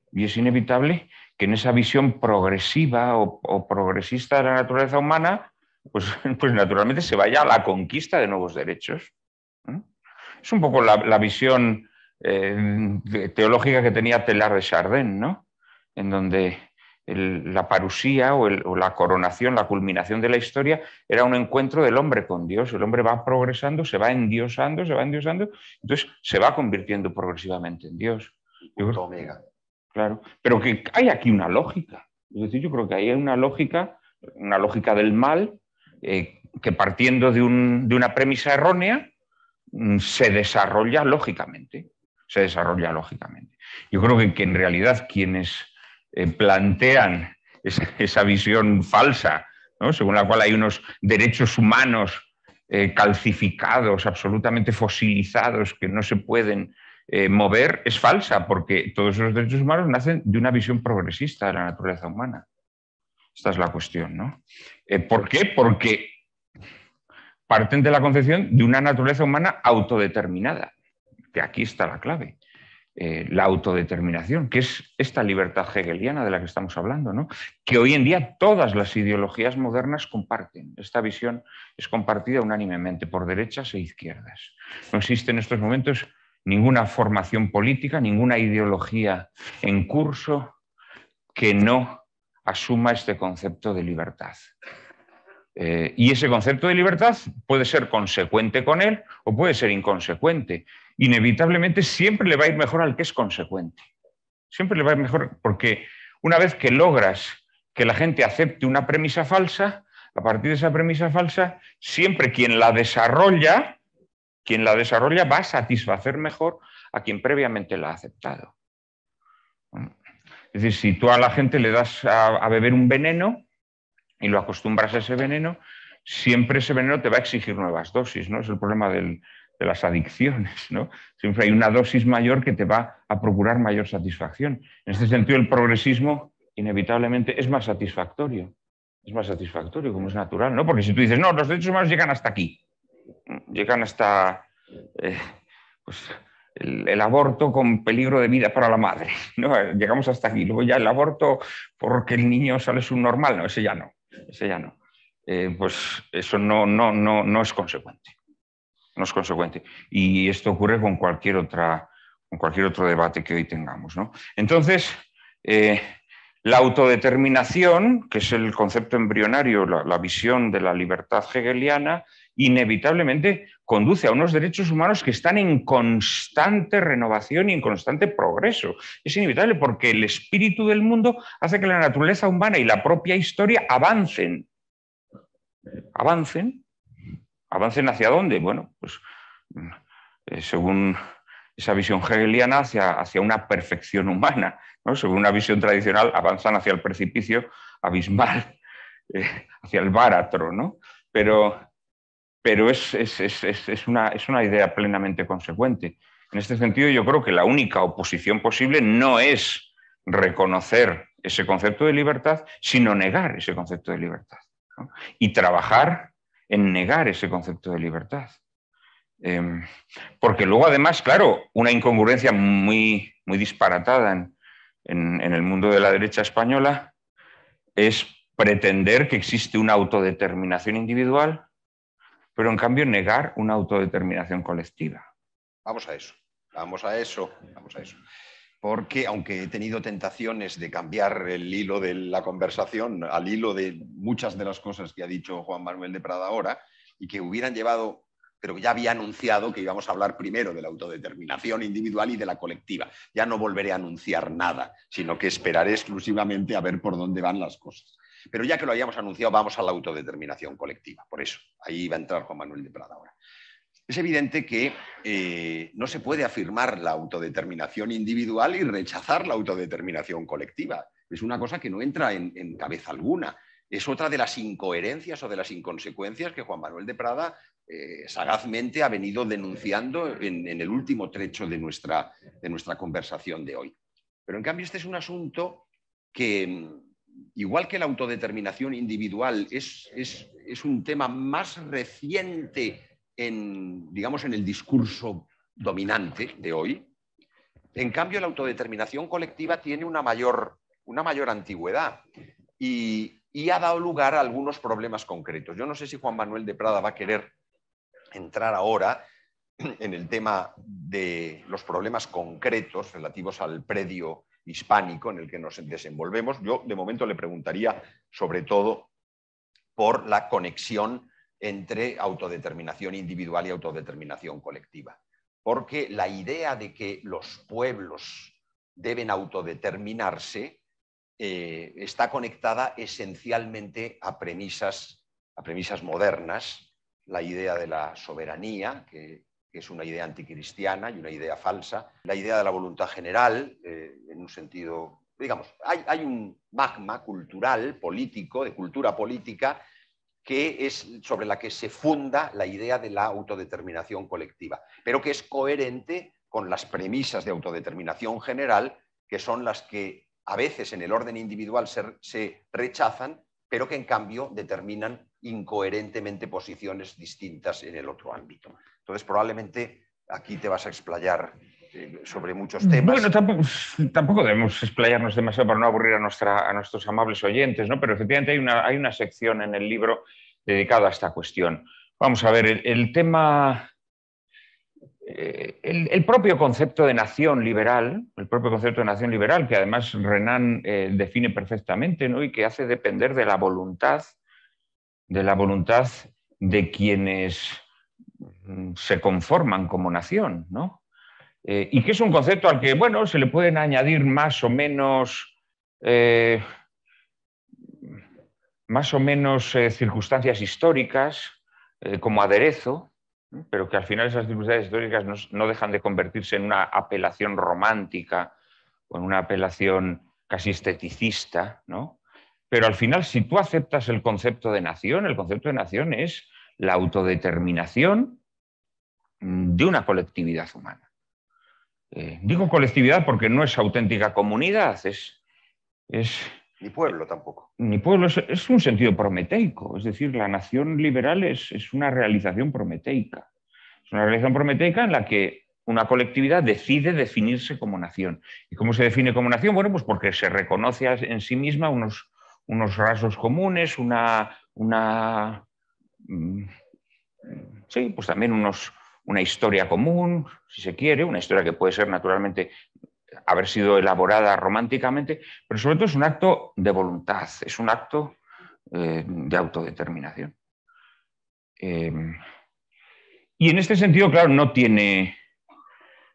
que en esa visión progresiva o progresista de la naturaleza humana, pues naturalmente se vaya a la conquista de nuevos derechos. Es un poco la visión teológica que tenía Teilhard de Chardin, ¿no? En donde la parusía o la coronación, la culminación de la historia era un encuentro del hombre con Dios. El hombre va progresando, se va endiosando, entonces se va convirtiendo progresivamente en Dios. Punto omega. Claro, pero que hay aquí una lógica. Es decir, yo creo que hay una lógica del mal, que partiendo de una premisa errónea, se desarrolla lógicamente. Yo creo que en realidad quienes plantean esa visión falsa, ¿no? Según la cual hay unos derechos humanos calcificados, absolutamente fosilizados, que no se pueden mover, es falsa, porque todos esos derechos humanos nacen de una visión progresista de la naturaleza humana. Esta es la cuestión, ¿no? ¿Por qué? Porque parten de la concepción de una naturaleza humana autodeterminada, que aquí está la clave. La autodeterminación, que es esta libertad hegeliana de la que estamos hablando, ¿no? Que hoy en día todas las ideologías modernas comparten. Esta visión es compartida unánimemente por derechas e izquierdas. No existe en estos momentos ninguna formación política, ninguna ideología en curso que no asuma este concepto de libertad. Y ese concepto de libertad puede ser consecuente con él o puede ser inconsecuente. Inevitablemente siempre le va a ir mejor al que es consecuente. Siempre le va a ir mejor, porque una vez que logras que la gente acepte una premisa falsa, a partir de esa premisa falsa, siempre quien la desarrolla va a satisfacer mejor a quien previamente la ha aceptado. Es decir, si tú a la gente le das a beber un veneno y lo acostumbras a ese veneno, siempre ese veneno te va a exigir nuevas dosis, ¿no? Es el problema de las adicciones, ¿no? Siempre hay una dosis mayor que te va a procurar mayor satisfacción. En este sentido, el progresismo inevitablemente es más satisfactorio. Es más satisfactorio, como es natural, ¿no? Porque si tú dices, no, los derechos humanos llegan hasta aquí, llegan hasta pues, el aborto con peligro de vida para la madre, ¿no? Llegamos hasta aquí. Luego ya el aborto porque el niño sale subnormal, no, ese ya no. Pues eso no es consecuente. No es consecuente. Y esto ocurre con cualquier otro debate que hoy tengamos, ¿no? Entonces, la autodeterminación, que es el concepto embrionario, la visión de la libertad hegeliana, inevitablemente conduce a unos derechos humanos que están en constante renovación y en constante progreso. Es inevitable porque el espíritu del mundo hace que la naturaleza humana y la propia historia avancen. ¿Avancen hacia dónde? Bueno, pues según esa visión hegeliana, hacia una perfección humana, ¿no? Según una visión tradicional, avanzan hacia el precipicio abismal, hacia el báratro, ¿no? Pero es una idea plenamente consecuente. En este sentido, yo creo que la única oposición posible no es reconocer ese concepto de libertad, sino negar ese concepto de libertad, ¿no? Y trabajar en negar ese concepto de libertad. Porque luego, además, claro, una incongruencia muy, muy disparatada en el mundo de la derecha española es pretender que existe una autodeterminación individual, pero en cambio negar una autodeterminación colectiva. Vamos a eso. Porque aunque he tenido tentaciones de cambiar el hilo de la conversación al hilo de muchas de las cosas que ha dicho Juan Manuel de Prada ahora y que hubieran llevado, pero ya había anunciado que íbamos a hablar primero de la autodeterminación individual y de la colectiva. Ya no volveré a anunciar nada, sino que esperaré exclusivamente a ver por dónde van las cosas. Pero ya que lo habíamos anunciado, vamos a la autodeterminación colectiva. Por eso, ahí va a entrar Juan Manuel de Prada ahora. Es evidente que no se puede afirmar la autodeterminación individual y rechazar la autodeterminación colectiva. Es una cosa que no entra en cabeza alguna. Es otra de las incoherencias o de las inconsecuencias que Juan Manuel de Prada sagazmente ha venido denunciando en el último trecho de nuestra conversación de hoy. Pero en cambio este es un asunto que, igual que la autodeterminación individual, es un tema más reciente digamos, en el discurso dominante de hoy. En cambio, la autodeterminación colectiva tiene una mayor antigüedad y ha dado lugar a algunos problemas concretos. Yo no sé si Juan Manuel de Prada va a querer entrar ahora en el tema de los problemas concretos relativos al predio hispánico en el que nos desenvolvemos, yo de momento le preguntaría sobre todo por la conexión entre autodeterminación individual y autodeterminación colectiva. Porque la idea de que los pueblos deben autodeterminarse está conectada esencialmente a premisas modernas, la idea de la soberanía, que es una idea anticristiana y una idea falsa, la idea de la voluntad general, en un sentido, digamos, hay un magma cultural, político, de cultura política, que es sobre la que se funda la idea de la autodeterminación colectiva, pero que es coherente con las premisas de autodeterminación general, que son las que a veces en el orden individual se rechazan, pero que en cambio determinan incoherentemente posiciones distintas en el otro ámbito. Entonces, probablemente aquí te vas a explayar sobre muchos temas. Bueno, tampoco debemos explayarnos demasiado para no aburrir a nuestros amables oyentes, ¿no? Pero efectivamente hay una sección en el libro dedicada a esta cuestión. Vamos a ver, el tema... El propio concepto de nación liberal, que además Renan define perfectamente, ¿no? Y que hace depender de la voluntad de quienes se conforman como nación, ¿no? Y que es un concepto al que, bueno, se le pueden añadir más o menos circunstancias históricas como aderezo, pero que al final esas circunstancias históricas no dejan de convertirse en una apelación romántica o en una apelación casi esteticista, ¿no? Pero al final, si tú aceptas el concepto de nación es la autodeterminación de una colectividad humana. Digo colectividad porque no es auténtica comunidad, Ni pueblo tampoco. Ni pueblo, es un sentido prometeico, es decir, la nación liberal es una realización prometeica. Es una realización prometeica en la que una colectividad decide definirse como nación. ¿Y cómo se define como nación? Bueno, pues porque se reconoce en sí misma unos rasgos comunes, sí, pues también una historia común, si se quiere, una historia que puede ser naturalmente haber sido elaborada románticamente, pero sobre todo es un acto de voluntad, es un acto de autodeterminación. Y en este sentido, claro, no tiene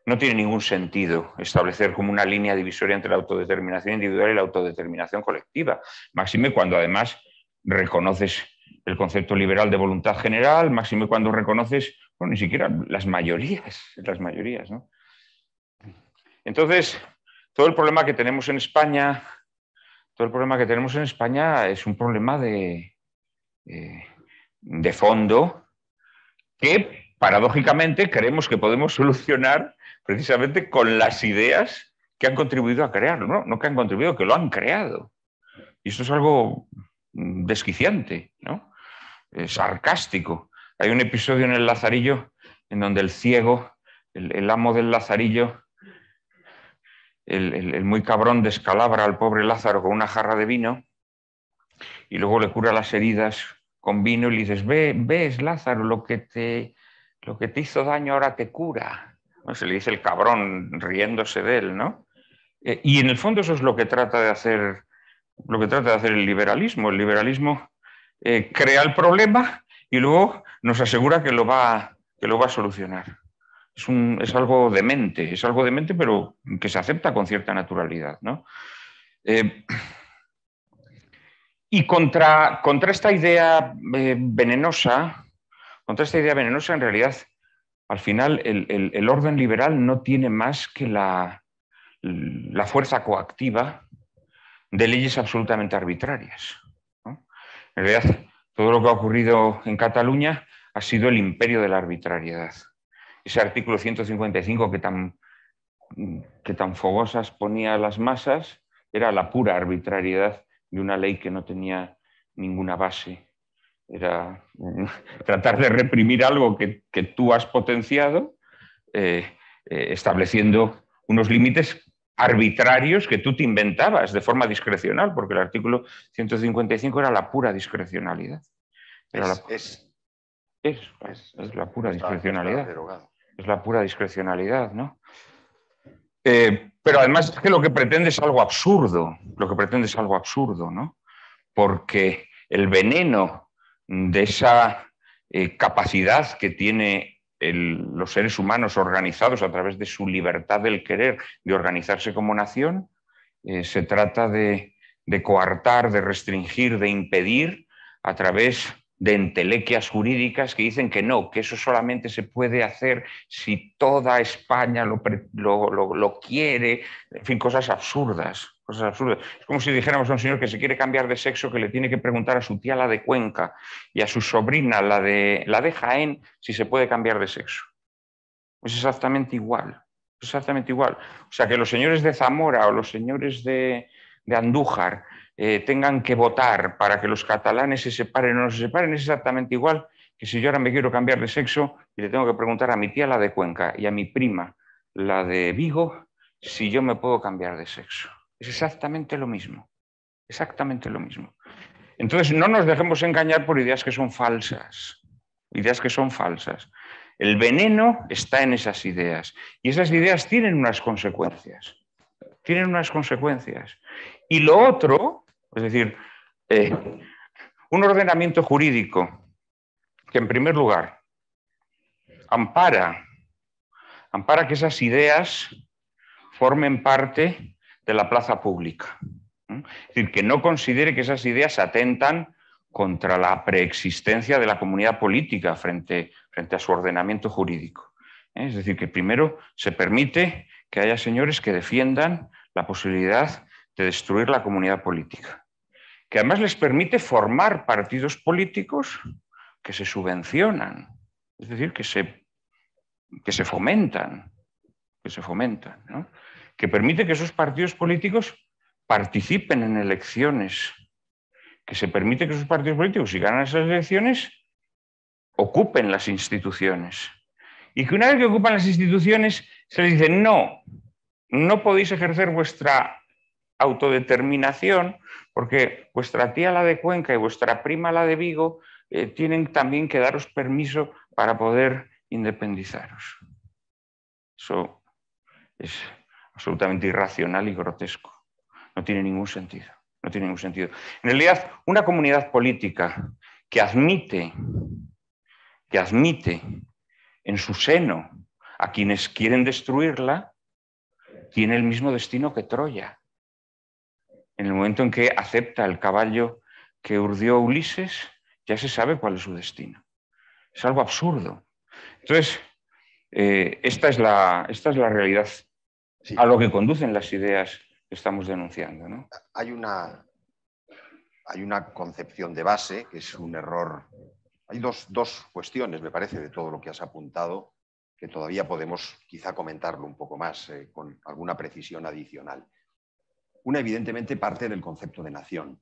ningún sentido establecer como una línea divisoria entre la autodeterminación individual y la autodeterminación colectiva, máxime cuando además reconoces el concepto liberal de voluntad general, máxime cuando reconoces, bueno, ni siquiera las mayorías, ¿no? Entonces, todo el problema que tenemos en España es un problema de fondo que, paradójicamente, creemos que podemos solucionar precisamente con las ideas que han contribuido a crearlo, no que han contribuido, que lo han creado. Y esto es algo desquiciante, ¿no? Sarcástico. Hay un episodio en El Lazarillo en donde el ciego, el amo del Lazarillo, el muy cabrón, descalabra al pobre Lázaro con una jarra de vino y luego le cura las heridas con vino y le dices, ves Lázaro, lo que te hizo daño ahora te cura. ¿No? Se le dice el cabrón riéndose de él, ¿no? Y en el fondo eso es lo que trata de hacer el liberalismo. El liberalismo crea el problema y luego nos asegura que lo va a solucionar. Es algo demente, pero que se acepta con cierta naturalidad, ¿no? Y contra esta idea venenosa, en realidad, al final el orden liberal no tiene más que la fuerza coactiva de leyes absolutamente arbitrarias, ¿no? En realidad, todo lo que ha ocurrido en Cataluña ha sido el imperio de la arbitrariedad. Ese artículo 155 que tan fogosas ponía a las masas era la pura arbitrariedad de una ley que no tenía ninguna base. Era tratar de reprimir algo que tú has potenciado, estableciendo unos límites arbitrarios que tú te inventabas de forma discrecional, porque el artículo 155 era la pura discrecionalidad. Es la pura discrecionalidad. es la pura discrecionalidad, ¿no? Pero además es que lo que pretende es algo absurdo, lo que pretende es algo absurdo, ¿no? Porque el veneno de esa capacidad que tiene los seres humanos organizados a través de su libertad del querer, de organizarse como nación, se trata de coartar, de restringir, de impedir a través de entelequias jurídicas que dicen que no, que eso solamente se puede hacer si toda España lo quiere, en fin, cosas absurdas. Cosas absurdas. Es como si dijéramos a un señor que se quiere cambiar de sexo, que le tiene que preguntar a su tía, la de Cuenca, y a su sobrina, la de Jaén, si se puede cambiar de sexo. Es exactamente igual. Es exactamente igual. O sea, que los señores de Zamora o los señores de Andújar tengan que votar para que los catalanes se separen o no se separen, es exactamente igual que si yo ahora me quiero cambiar de sexo y le tengo que preguntar a mi tía, la de Cuenca, y a mi prima, la de Vigo, si yo me puedo cambiar de sexo. Es exactamente lo mismo. Exactamente lo mismo. Entonces, no nos dejemos engañar por ideas que son falsas. Ideas que son falsas. El veneno está en esas ideas. Y esas ideas tienen unas consecuencias. Tienen unas consecuencias. Y lo otro, es decir, un ordenamiento jurídico que, en primer lugar, ampara que esas ideas formen parte de la plaza pública. Es decir, que no considere que esas ideas atentan contra la preexistencia de la comunidad política frente a su ordenamiento jurídico. Es decir, que primero se permite que haya señores que defiendan la posibilidad de destruir la comunidad política. Que además les permite formar partidos políticos que se subvencionan, es decir, que se fomentan, ¿no? Que permite que esos partidos políticos participen en elecciones, que se permite que esos partidos políticos, si ganan esas elecciones, ocupen las instituciones. Y que una vez que ocupan las instituciones, se les dice, no podéis ejercer vuestra autodeterminación, porque vuestra tía, la de Cuenca, y vuestra prima, la de Vigo, tienen también que daros permiso para poder independizaros. Eso es absolutamente irracional y grotesco. No tiene ningún sentido. No tiene ningún sentido. En realidad, una comunidad política que admite en su seno a quienes quieren destruirla, tiene el mismo destino que Troya. En el momento en que acepta el caballo que urdió Ulises, ya se sabe cuál es su destino. Es algo absurdo. Entonces, esta es la realidad, sí, a lo que conducen las ideas que estamos denunciando, ¿no? Hay una concepción de base que es un error. Hay dos cuestiones, me parece, de todo lo que has apuntado, que todavía podemos quizá comentarlo un poco más con alguna precisión adicional. Una, evidentemente, parte del concepto de nación,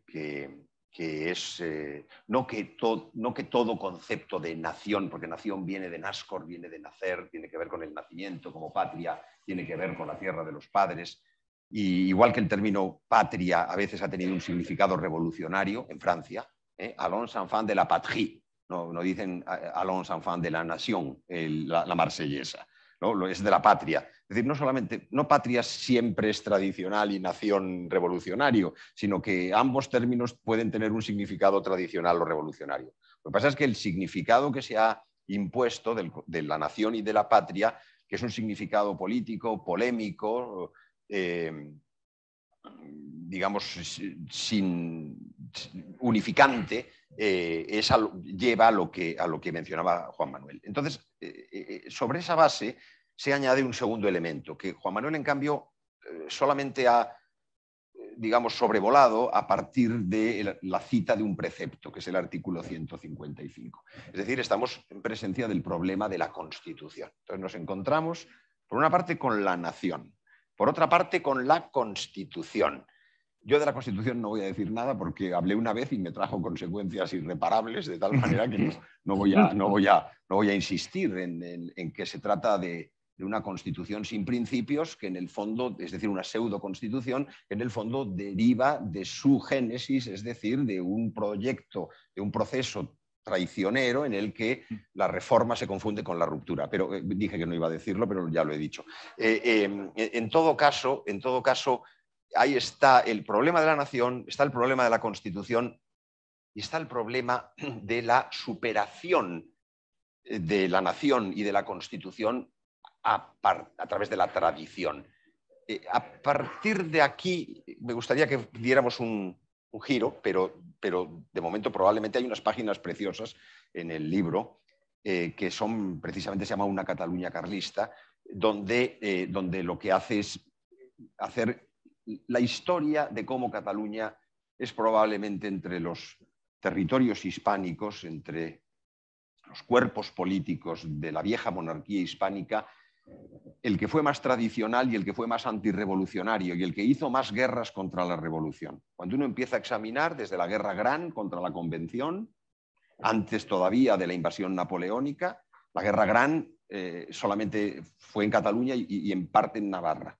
que es no que todo concepto de nación, porque nación viene de nascor, viene de nacer, tiene que ver con el nacimiento como patria, tiene que ver con la tierra de los padres. Y igual que el término patria a veces ha tenido un significado revolucionario en Francia, allons enfants de la patrie, no dicen allons enfants de la nation, la marsellesa, ¿no? Es de la patria. Es decir, no patria siempre es tradicional y nación revolucionario, sino que ambos términos pueden tener un significado tradicional o revolucionario. Lo que pasa es que el significado que se ha impuesto de la nación y de la patria, que es un significado político, polémico, digamos, unificante, lleva a lo que mencionaba Juan Manuel. Entonces, sobre esa base se añade un segundo elemento, que Juan Manuel, en cambio, solamente ha, digamos, sobrevolado a partir de la cita de un precepto, que es el artículo 155. Es decir, estamos en presencia del problema de la Constitución. Entonces nos encontramos, por una parte, con la nación, por otra parte, con la Constitución. Yo de la Constitución no voy a decir nada porque hablé una vez y me trajo consecuencias irreparables, de tal manera que no voy a insistir en que se trata de una Constitución sin principios, que en el fondo, es decir, una pseudo-constitución, que en el fondo deriva de su génesis, es decir, de un proyecto, de un proceso traicionero en el que la reforma se confunde con la ruptura. Pero dije que no iba a decirlo, pero ya lo he dicho. En todo caso, ahí está el problema de la nación, está el problema de la Constitución y está el problema de la superación de la nación y de la Constitución a través de la tradición. A partir de aquí, me gustaría que diéramos un giro, pero de momento probablemente hay unas páginas preciosas en el libro que son, precisamente se llama Una Cataluña carlista, donde lo que hace es hacer la historia de cómo Cataluña es probablemente entre los territorios hispánicos, entre los cuerpos políticos de la vieja monarquía hispánica, el que fue más tradicional y el que fue más antirrevolucionario y el que hizo más guerras contra la revolución. Cuando uno empieza a examinar desde la Guerra Gran contra la Convención, antes todavía de la invasión napoleónica, la Guerra Gran solamente fue en Cataluña y en parte en Navarra.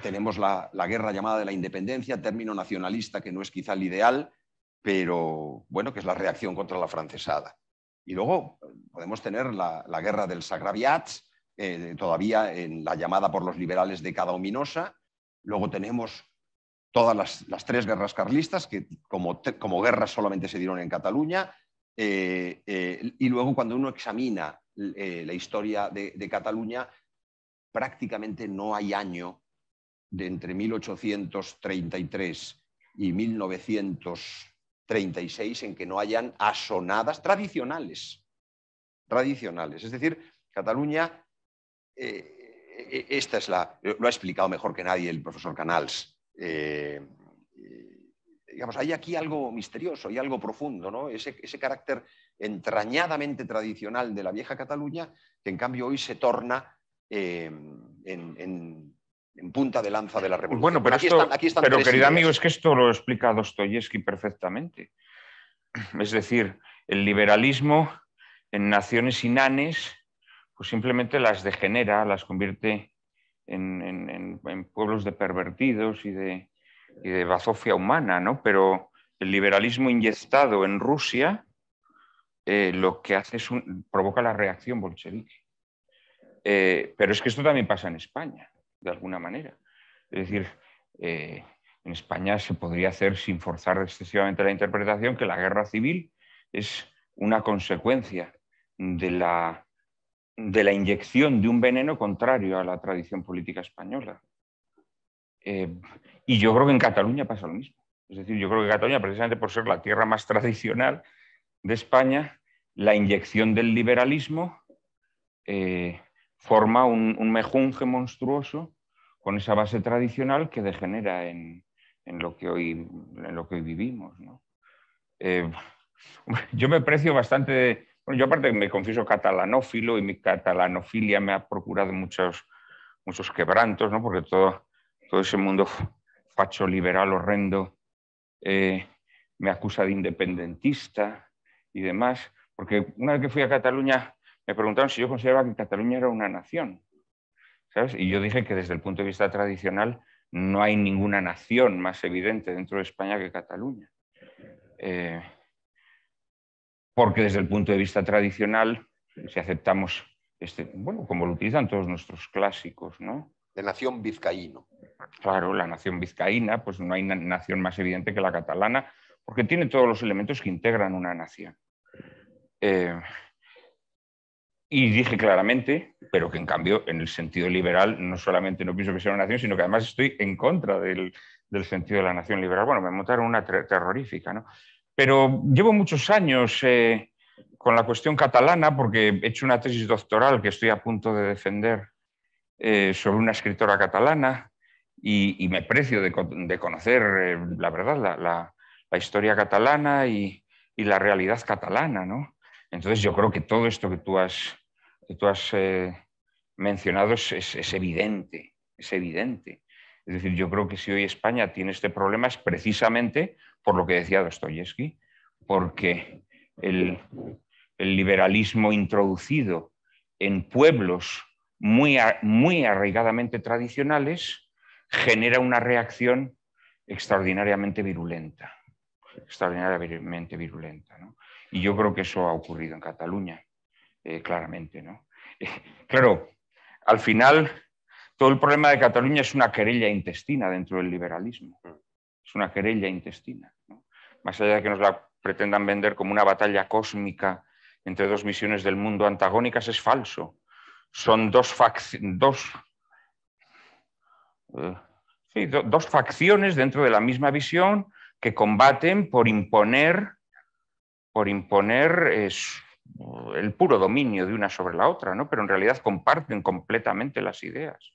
Tenemos la guerra llamada de la independencia, término nacionalista que no es quizá el ideal, pero bueno, que es la reacción contra la francesada. Y luego podemos tener la guerra dels agraviats, todavía en la llamada por los liberales década ominosa. Luego tenemos todas las tres guerras carlistas, que como guerras solamente se dieron en Cataluña. Y luego cuando uno examina la historia de Cataluña, prácticamente no hay año de entre 1833 y 1936 en que no hayan asonadas tradicionales. Es decir, Cataluña, esta es lo ha explicado mejor que nadie el profesor Canals. Digamos, hay aquí algo misterioso y algo profundo, ¿no? Ese carácter entrañadamente tradicional de la vieja Cataluña, que en cambio hoy se torna en punta de lanza de la revolución. Bueno, pero aquí están pero tres querido ideas. amigo, es que esto lo explica Dostoyevsky perfectamente. Es decir, el liberalismo en naciones inanes, pues simplemente las degenera, las convierte en pueblos de pervertidos y de bazofia humana, ¿no? Pero el liberalismo inyectado en Rusia lo que hace es provoca la reacción bolchevique. Pero es que esto también pasa en España, de alguna manera. Es decir, en España se podría hacer, sin forzar excesivamente la interpretación, que la guerra civil es una consecuencia de la inyección de un veneno contrario a la tradición política española. Y yo creo que en Cataluña pasa lo mismo. Es decir, yo creo que Cataluña, precisamente por ser la tierra más tradicional de España, la inyección del liberalismo forma un mejunje monstruoso con esa base tradicional que degenera en lo que hoy vivimos, ¿no? Yo me precio bastante... Bueno, yo aparte me confieso catalanófilo y mi catalanofilia me ha procurado muchos quebrantos, ¿no? Porque todo ese mundo facho liberal horrendo me acusa de independentista y demás, porque una vez que fui a Cataluña me preguntaron si yo consideraba que Cataluña era una nación, ¿sabes? Y yo dije que desde el punto de vista tradicional no hay ninguna nación más evidente dentro de España que Cataluña. Porque desde el punto de vista tradicional, si aceptamos, bueno, como lo utilizan todos nuestros clásicos, ¿no? De nación vizcaíno. Claro, la nación vizcaína, pues no hay nación más evidente que la catalana, porque tiene todos los elementos que integran una nación. Y dije claramente, pero que en cambio, en el sentido liberal, no solamente no pienso que sea una nación, sino que además estoy en contra del sentido de la nación liberal. Bueno, me montaron una terrorífica, ¿no? Pero llevo muchos años con la cuestión catalana, porque he hecho una tesis doctoral que estoy a punto de defender sobre una escritora catalana y me precio de conocer, la verdad, la historia catalana y la realidad catalana, ¿no? Entonces yo creo que todo esto que tú has mencionado es evidente, es evidente. Es decir, yo creo que si hoy España tiene este problema es precisamente por lo que decía Dostoyevsky, porque el liberalismo introducido en pueblos muy arraigadamente tradicionales genera una reacción extraordinariamente virulenta, ¿no? Y yo creo que eso ha ocurrido en Cataluña, claramente, ¿no? Claro, al final, todo el problema de Cataluña es una querella intestina dentro del liberalismo. Es una querella intestina, ¿no? Más allá de que nos la pretendan vender como una batalla cósmica entre dos visiones del mundo antagónicas, es falso. Son dos facciones dentro de la misma visión que combaten por imponer el puro dominio de una sobre la otra, ¿no? Pero en realidad comparten completamente las ideas.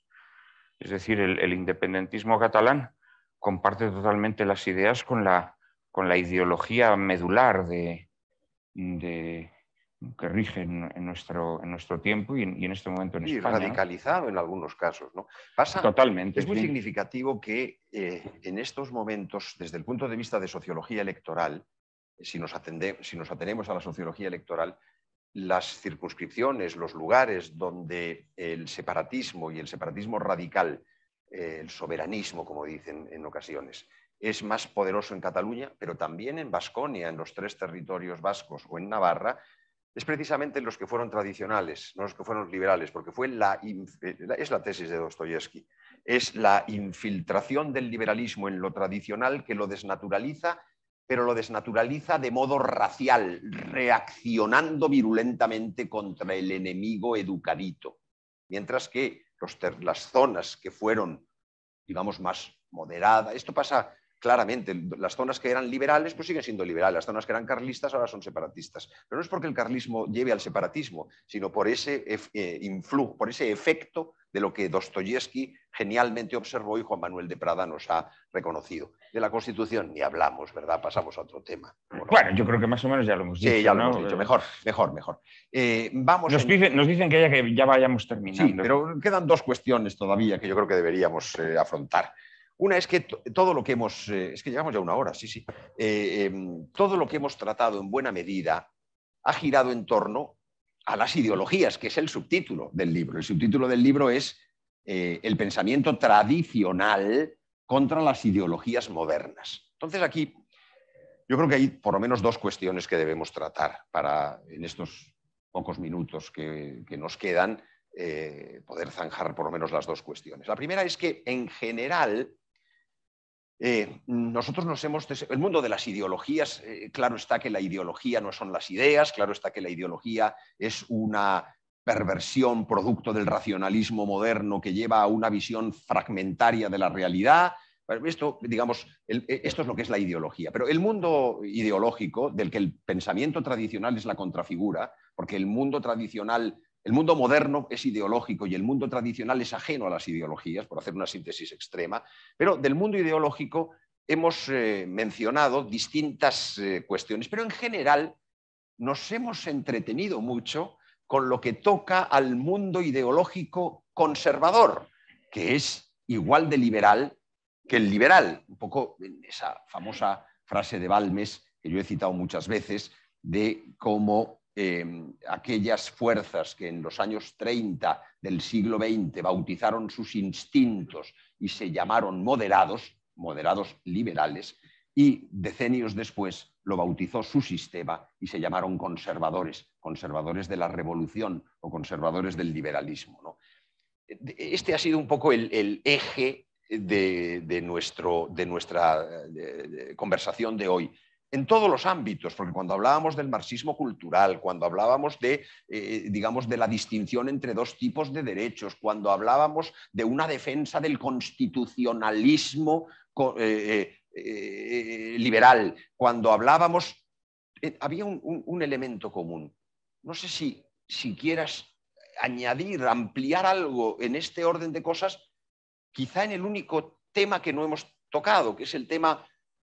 Es decir, el independentismo catalán comparte totalmente las ideas con la ideología medular que rige en nuestro tiempo y en este momento en Y España, radicalizado, ¿no?, en algunos casos, ¿no? Totalmente. Es muy sí. significativo que en estos momentos, desde el punto de vista de sociología electoral, si nos atenemos a la sociología electoral, las circunscripciones, los lugares donde el separatismo y el separatismo radical, el soberanismo, como dicen en ocasiones, es más poderoso en Cataluña, pero también en Baskonia, en los 3 territorios vascos, o en Navarra, es precisamente los que fueron tradicionales, no los que fueron liberales, porque es la tesis de Dostoyevsky, es la infiltración del liberalismo en lo tradicional que lo desnaturaliza, pero lo desnaturaliza de modo racial, reaccionando virulentamente contra el enemigo educadito. Mientras que las zonas que fueron, digamos, más moderadas, esto pasa claramente, las zonas que eran liberales pues siguen siendo liberales, las zonas que eran carlistas ahora son separatistas. Pero no es porque el carlismo lleve al separatismo, sino por ese influjo, por ese efecto de lo que Dostoyevsky genialmente observó y Juan Manuel de Prada nos ha reconocido. De la Constitución ni hablamos, ¿verdad? Pasamos a otro tema. Bueno, yo creo que más o menos ya lo hemos dicho. Sí, ya lo hemos dicho. Mejor. Nos dicen que ya vayamos terminando. Sí, pero quedan 2 cuestiones todavía que yo creo que deberíamos afrontar. Una es que todo lo que hemos... es que llevamos ya 1 hora, sí. Todo lo que hemos tratado en buena medida ha girado en torno a las ideologías, que es el subtítulo del libro. El subtítulo del libro es el pensamiento tradicional contra las ideologías modernas. Entonces aquí yo creo que hay por lo menos 2 cuestiones que debemos tratar para, en estos pocos minutos que nos quedan, poder zanjar por lo menos las 2 cuestiones. La primera es que, en general, nosotros el mundo de las ideologías, claro está que la ideología no son las ideas, claro está que la ideología es una perversión producto del racionalismo moderno que lleva a una visión fragmentaria de la realidad. Esto, digamos, esto es lo que es la ideología. Pero el mundo ideológico, del que el pensamiento tradicional es la contrafigura, porque el mundo tradicional, el mundo moderno es ideológico y el mundo tradicional es ajeno a las ideologías, por hacer una síntesis extrema, pero del mundo ideológico hemos mencionado distintas cuestiones, pero en general nos hemos entretenido mucho con lo que toca al mundo ideológico conservador, que es igual de liberal que el liberal, un poco en esa famosa frase de Balmes, que yo he citado muchas veces, de cómo aquellas fuerzas que en los años 30 del siglo XX bautizaron sus instintos y se llamaron moderados liberales, y decenios después lo bautizó su sistema y se llamaron conservadores de la revolución o conservadores del liberalismo, ¿no? Este ha sido un poco el eje de nuestra conversación de hoy, en todos los ámbitos, porque cuando hablábamos del marxismo cultural, cuando hablábamos digamos, de la distinción entre 2 tipos de derechos, cuando hablábamos de una defensa del constitucionalismo liberal, cuando hablábamos... había un elemento común. No sé si quieras añadir, ampliar algo en este orden de cosas, quizá en el único tema que no hemos tocado, que es el tema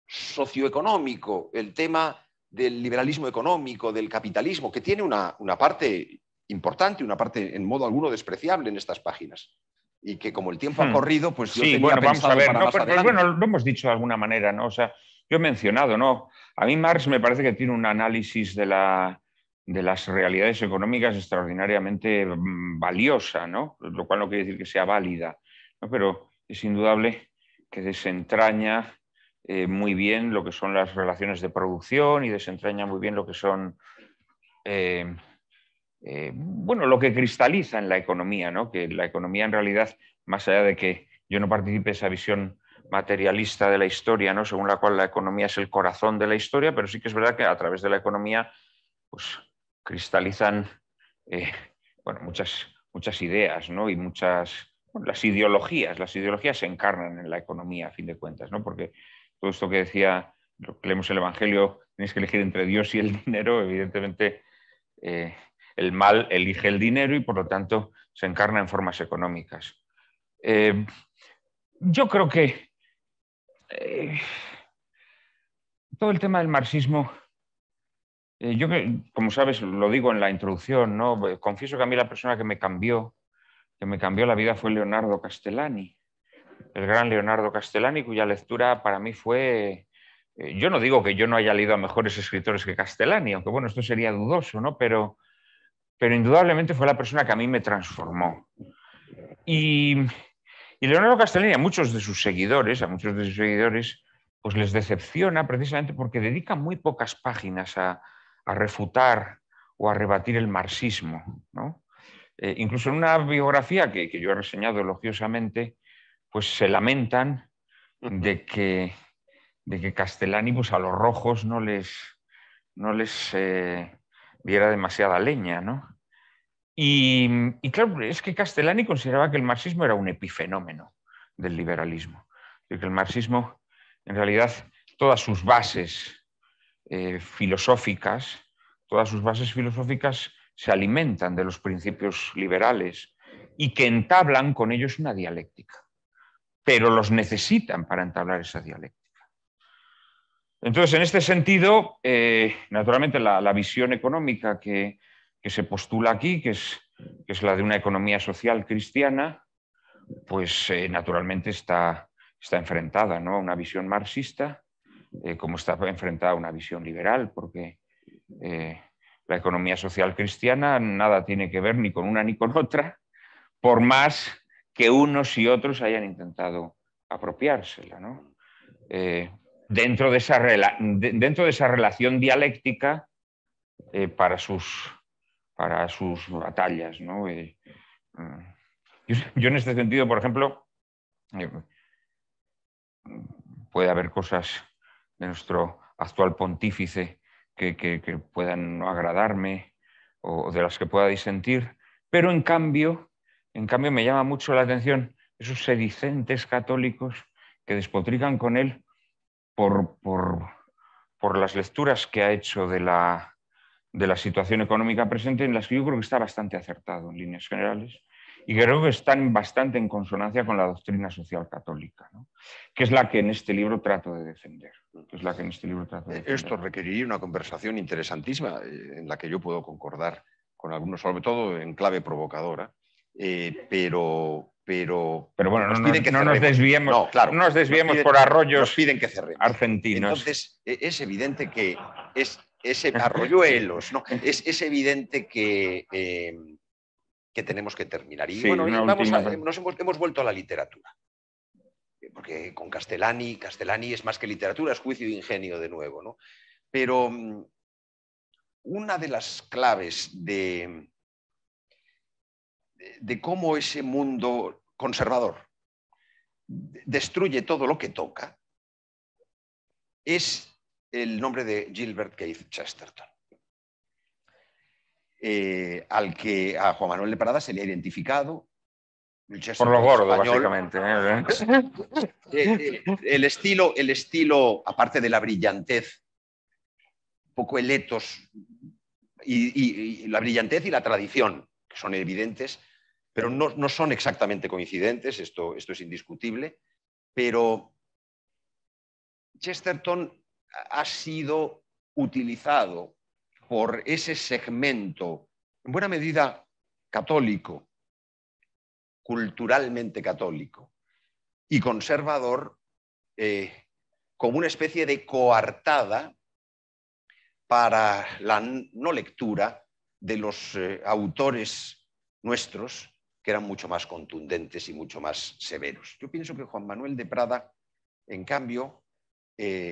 socioeconómico, el tema del liberalismo económico, del capitalismo, que tiene una parte importante, una parte en modo alguno despreciable en estas páginas. Y que como el tiempo ha corrido, pues yo tenía pensado para más adelante. Bueno, lo hemos dicho de alguna manera, ¿no? O sea, yo he mencionado, ¿no? A mí Marx me parece que tiene un análisis de las realidades económicas extraordinariamente valiosa, ¿no? Lo cual no quiere decir que sea válida, ¿no? Pero es indudable que desentraña muy bien lo que son las relaciones de producción y desentraña muy bien lo que son, bueno, lo que cristaliza en la economía, ¿no? Que la economía en realidad, más allá de que yo no participe de esa visión materialista de la historia, ¿no? Según la cual la economía es el corazón de la historia, pero sí que es verdad que a través de la economía pues, cristalizan bueno, muchas ideas, ¿no? Y bueno, las ideologías se encarnan en la economía a fin de cuentas, ¿no? Porque todo esto que decía, lo que leemos el Evangelio, tienes que elegir entre Dios y el dinero, evidentemente el mal elige el dinero y por lo tanto se encarna en formas económicas. Yo creo que todo el tema del marxismo, yo, como sabes, lo digo en la introducción, ¿no? Confieso que a mí la persona que me cambió la vida fue Leonardo Castellani, el gran Leonardo Castellani, cuya lectura para mí fue... yo no digo que yo no haya leído a mejores escritores que Castellani, aunque bueno, esto sería dudoso, ¿no? Pero indudablemente fue la persona que a mí me transformó. Y Leonardo Castellani a muchos de sus seguidores, pues les decepciona precisamente porque dedica muy pocas páginas a refutar o a rebatir el marxismo, ¿no? Incluso en una biografía que yo he reseñado elogiosamente, pues se lamentan de que Castellani pues a los rojos no les diera demasiada leña, ¿no? Y claro, es que Castellani consideraba que el marxismo era un epifenómeno del liberalismo. Que el marxismo, en realidad, todas sus bases filosóficas, se alimentan de los principios liberales y que entablan con ellos una dialéctica, pero los necesitan para entablar esa dialéctica. Entonces, en este sentido, naturalmente la visión económica que se postula aquí, que es la de una economía social cristiana, pues naturalmente está enfrentada, ¿no?, a una visión marxista, como está enfrentada a una visión liberal, porque la economía social cristiana nada tiene que ver ni con una ni con otra, por más que unos y otros hayan intentado apropiársela, ¿no? Dentro de esa relación dialéctica para sus batallas, ¿no? Yo en este sentido, por ejemplo, puede haber cosas de nuestro actual pontífice que puedan no agradarme o de las que pueda disentir, pero en cambio me llama mucho la atención esos sedicentes católicos que despotrican con él por las lecturas que ha hecho de la situación económica presente, en las que yo creo que está bastante acertado en líneas generales y creo que están bastante en consonancia con la doctrina social católica, ¿no?, que es la que en este libro trato de defender. Esto requeriría una conversación interesantísima en la que yo puedo concordar con algunos, sobre todo en clave provocadora, pero bueno, nos piden que no nos desviemos, no, claro, no nos desviemos por arroyos nos piden que cerremos. argentinos. Entonces, es evidente que ese arroyuelos, ¿no? Es evidente que tenemos que terminar. Y sí, bueno, hemos vuelto a la literatura. Porque con Castellani es más que literatura, es juicio de ingenio de nuevo, ¿no? Pero una de las claves de cómo ese mundo conservador destruye todo lo que toca es el nombre de Gilbert Keith Chesterton, al que a Juan Manuel de Prada se le ha identificado por lo gordo, español, básicamente. El estilo, aparte de la brillantez, un poco el etos y la brillantez y la tradición, que son evidentes, pero no son exactamente coincidentes, esto es indiscutible, pero Chesterton ha sido utilizado por ese segmento, en buena medida católico, culturalmente católico y conservador, como una especie de coartada para la no lectura de los autores nuestros, que eran mucho más contundentes y mucho más severos. Yo pienso que Juan Manuel de Prada, en cambio,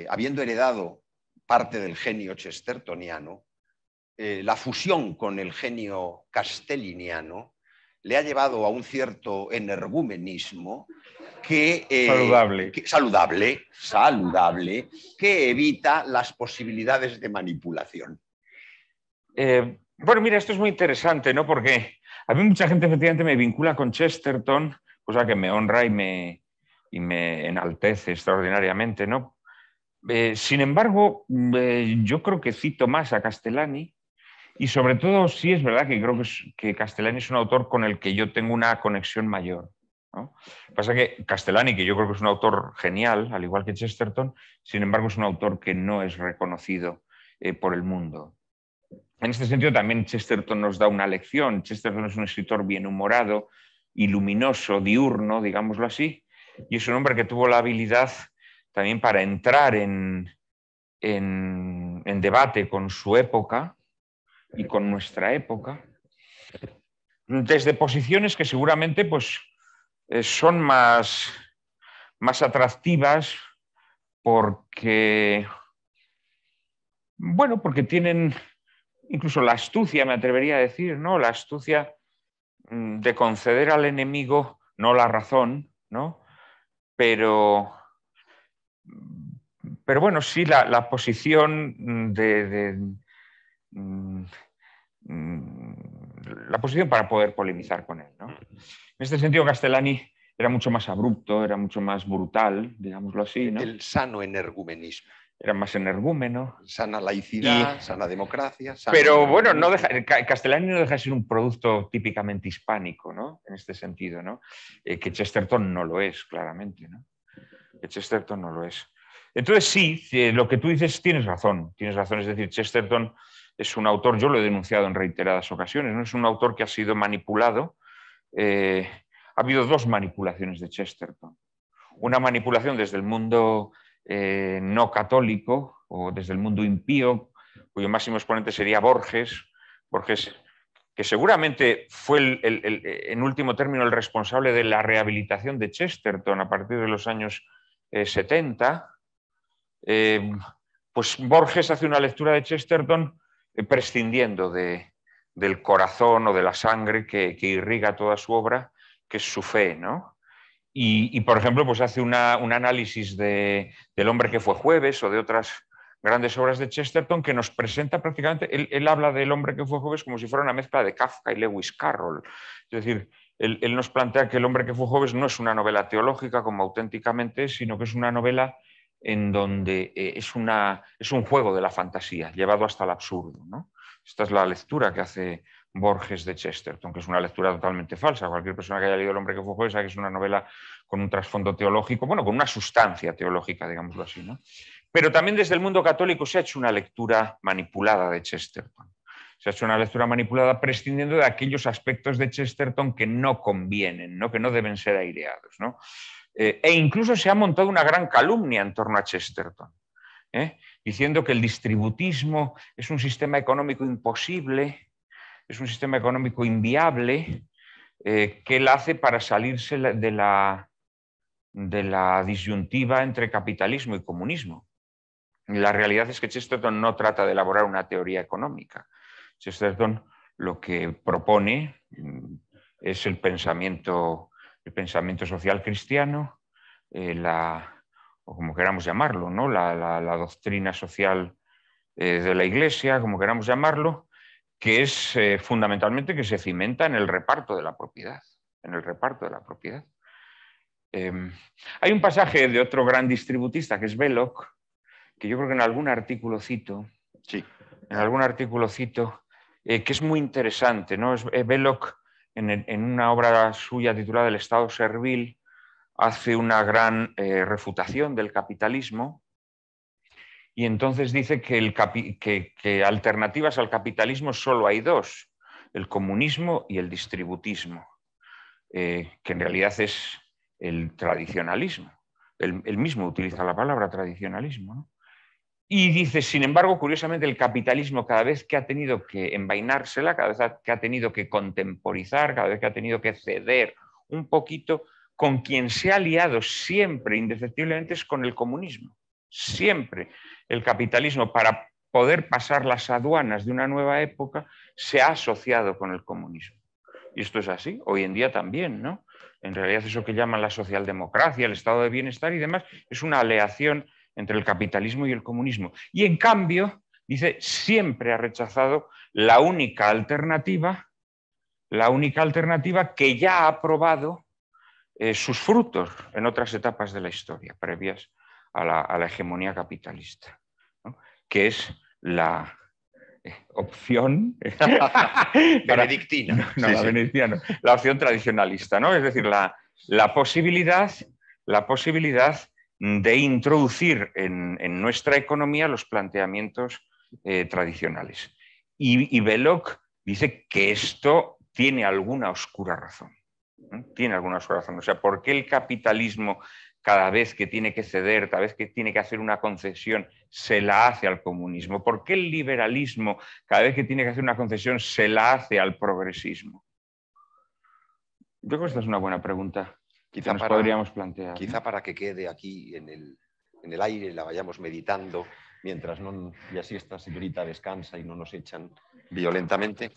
habiendo heredado parte del genio chestertoniano, la fusión con el genio castelliniano le ha llevado a un cierto energumenismo saludable, que evita las posibilidades de manipulación. Bueno, mira, esto es muy interesante, ¿no? Porque a mí mucha gente efectivamente me vincula con Chesterton, cosa que me honra y me enaltece extraordinariamente, ¿no? Sin embargo, yo creo que cito más a Castellani y sobre todo sí es verdad que creo que Castellani es un autor con el que yo tengo una conexión mayor, ¿no? Lo que pasa es que Castellani, que yo creo que es un autor genial, al igual que Chesterton, sin embargo es un autor que no es reconocido por el mundo. En este sentido también Chesterton nos da una lección. Chesterton es un escritor bienhumorado y luminoso, diurno, digámoslo así, y es un hombre que tuvo la habilidad también para entrar en debate con su época y con nuestra época, desde posiciones que seguramente pues, son más atractivas porque, bueno, porque tienen incluso la astucia, me atrevería a decir, ¿no? La astucia de conceder al enemigo no la razón, ¿no? Pero bueno, sí la posición la posición para poder polemizar con él, ¿no? En este sentido, Castellani era mucho más abrupto, era mucho más brutal, digámoslo así, ¿no? El sano energumenismo. Era más energúmeno. Sana laicidad, sana democracia. Pero bueno, Castellani no deja de ser un producto típicamente hispánico, ¿no? En este sentido, ¿no? Que Chesterton no lo es, claramente, ¿no? Que Chesterton no lo es. Entonces sí, lo que tú dices tienes razón, es decir, Chesterton es un autor, yo lo he denunciado en reiteradas ocasiones, ¿no? Es un autor que ha sido manipulado. Ha habido dos manipulaciones de Chesterton. Una manipulación desde el mundo no católico o desde el mundo impío, cuyo máximo exponente sería Borges, que seguramente fue en último término el responsable de la rehabilitación de Chesterton a partir de los años 70. Pues Borges hace una lectura de Chesterton prescindiendo del corazón o de la sangre que irriga toda su obra, que es su fe, ¿no? Y por ejemplo, pues hace un análisis del hombre que fue jueves o de otras grandes obras de Chesterton que nos presenta prácticamente, él habla del hombre que fue jueves como si fuera una mezcla de Kafka y Lewis Carroll. Es decir, él nos plantea que el hombre que fue jueves no es una novela teológica como auténticamente es, sino que es una novela en donde es un juego de la fantasía llevado hasta el absurdo, ¿no? Esta es la lectura que hace Borges de Chesterton, que es una lectura totalmente falsa. Cualquier persona que haya leído El hombre que fue jueves sabe que es una novela con un trasfondo teológico, bueno, con una sustancia teológica, digámoslo así, ¿no? Pero también desde el mundo católico se ha hecho una lectura manipulada de Chesterton. Se ha hecho una lectura manipulada prescindiendo de aquellos aspectos de Chesterton que no convienen, ¿no? Que no deben ser aireados, ¿no? E incluso se ha montado una gran calumnia en torno a Chesterton, diciendo que el distributismo es un sistema económico imposible, es un sistema económico inviable, que él hace para salirse de la disyuntiva entre capitalismo y comunismo. La realidad es que Chesterton no trata de elaborar una teoría económica. Chesterton lo que propone es el pensamiento social cristiano, o como queramos llamarlo, ¿no? la doctrina social de la Iglesia, como queramos llamarlo, que es fundamentalmente que se cimenta en el reparto de la propiedad. Hay un pasaje de otro gran distributista que es Belloc, que yo creo que en algún artículo cito, que es muy interesante, ¿no? Belloc, en una obra suya titulada El Estado Servil, hace una gran refutación del capitalismo y entonces dice que alternativas al capitalismo solo hay dos, el comunismo y el distributismo, que en realidad es el tradicionalismo. Él mismo utiliza la palabra tradicionalismo, ¿no? Y dice, sin embargo, curiosamente, el capitalismo cada vez que ha tenido que envainársela, cada vez que ha tenido que contemporizar, cada vez que ha tenido que ceder un poquito, con quien se ha aliado siempre, indefectiblemente, es con el comunismo. Siempre el capitalismo, para poder pasar las aduanas de una nueva época, se ha asociado con el comunismo. Y esto es así, hoy en día también, ¿no? En realidad eso que llaman la socialdemocracia, el estado de bienestar y demás, es una aleación entre el capitalismo y el comunismo. Y en cambio, dice, siempre ha rechazado la única alternativa que ya ha probado sus frutos en otras etapas de la historia, previas a la hegemonía capitalista, ¿no? Que es la opción benedictina. No, sí, la benedictina, no, la opción tradicionalista, ¿no? Es decir, la posibilidad de introducir en nuestra economía los planteamientos tradicionales. Y Belloc dice que esto tiene alguna oscura razón. Tiene alguna oscura razón. O sea, ¿por qué el capitalismo, cada vez que tiene que ceder, cada vez que tiene que hacer una concesión, se la hace al comunismo? ¿Por qué el liberalismo, cada vez que tiene que hacer una concesión, se la hace al progresismo? Yo creo que esta es una buena pregunta que nos podríamos plantear. Quizá, ¿no?, para que quede aquí en el aire, la vayamos meditando, mientras no, y así esta señorita descansa y no nos echan violentamente.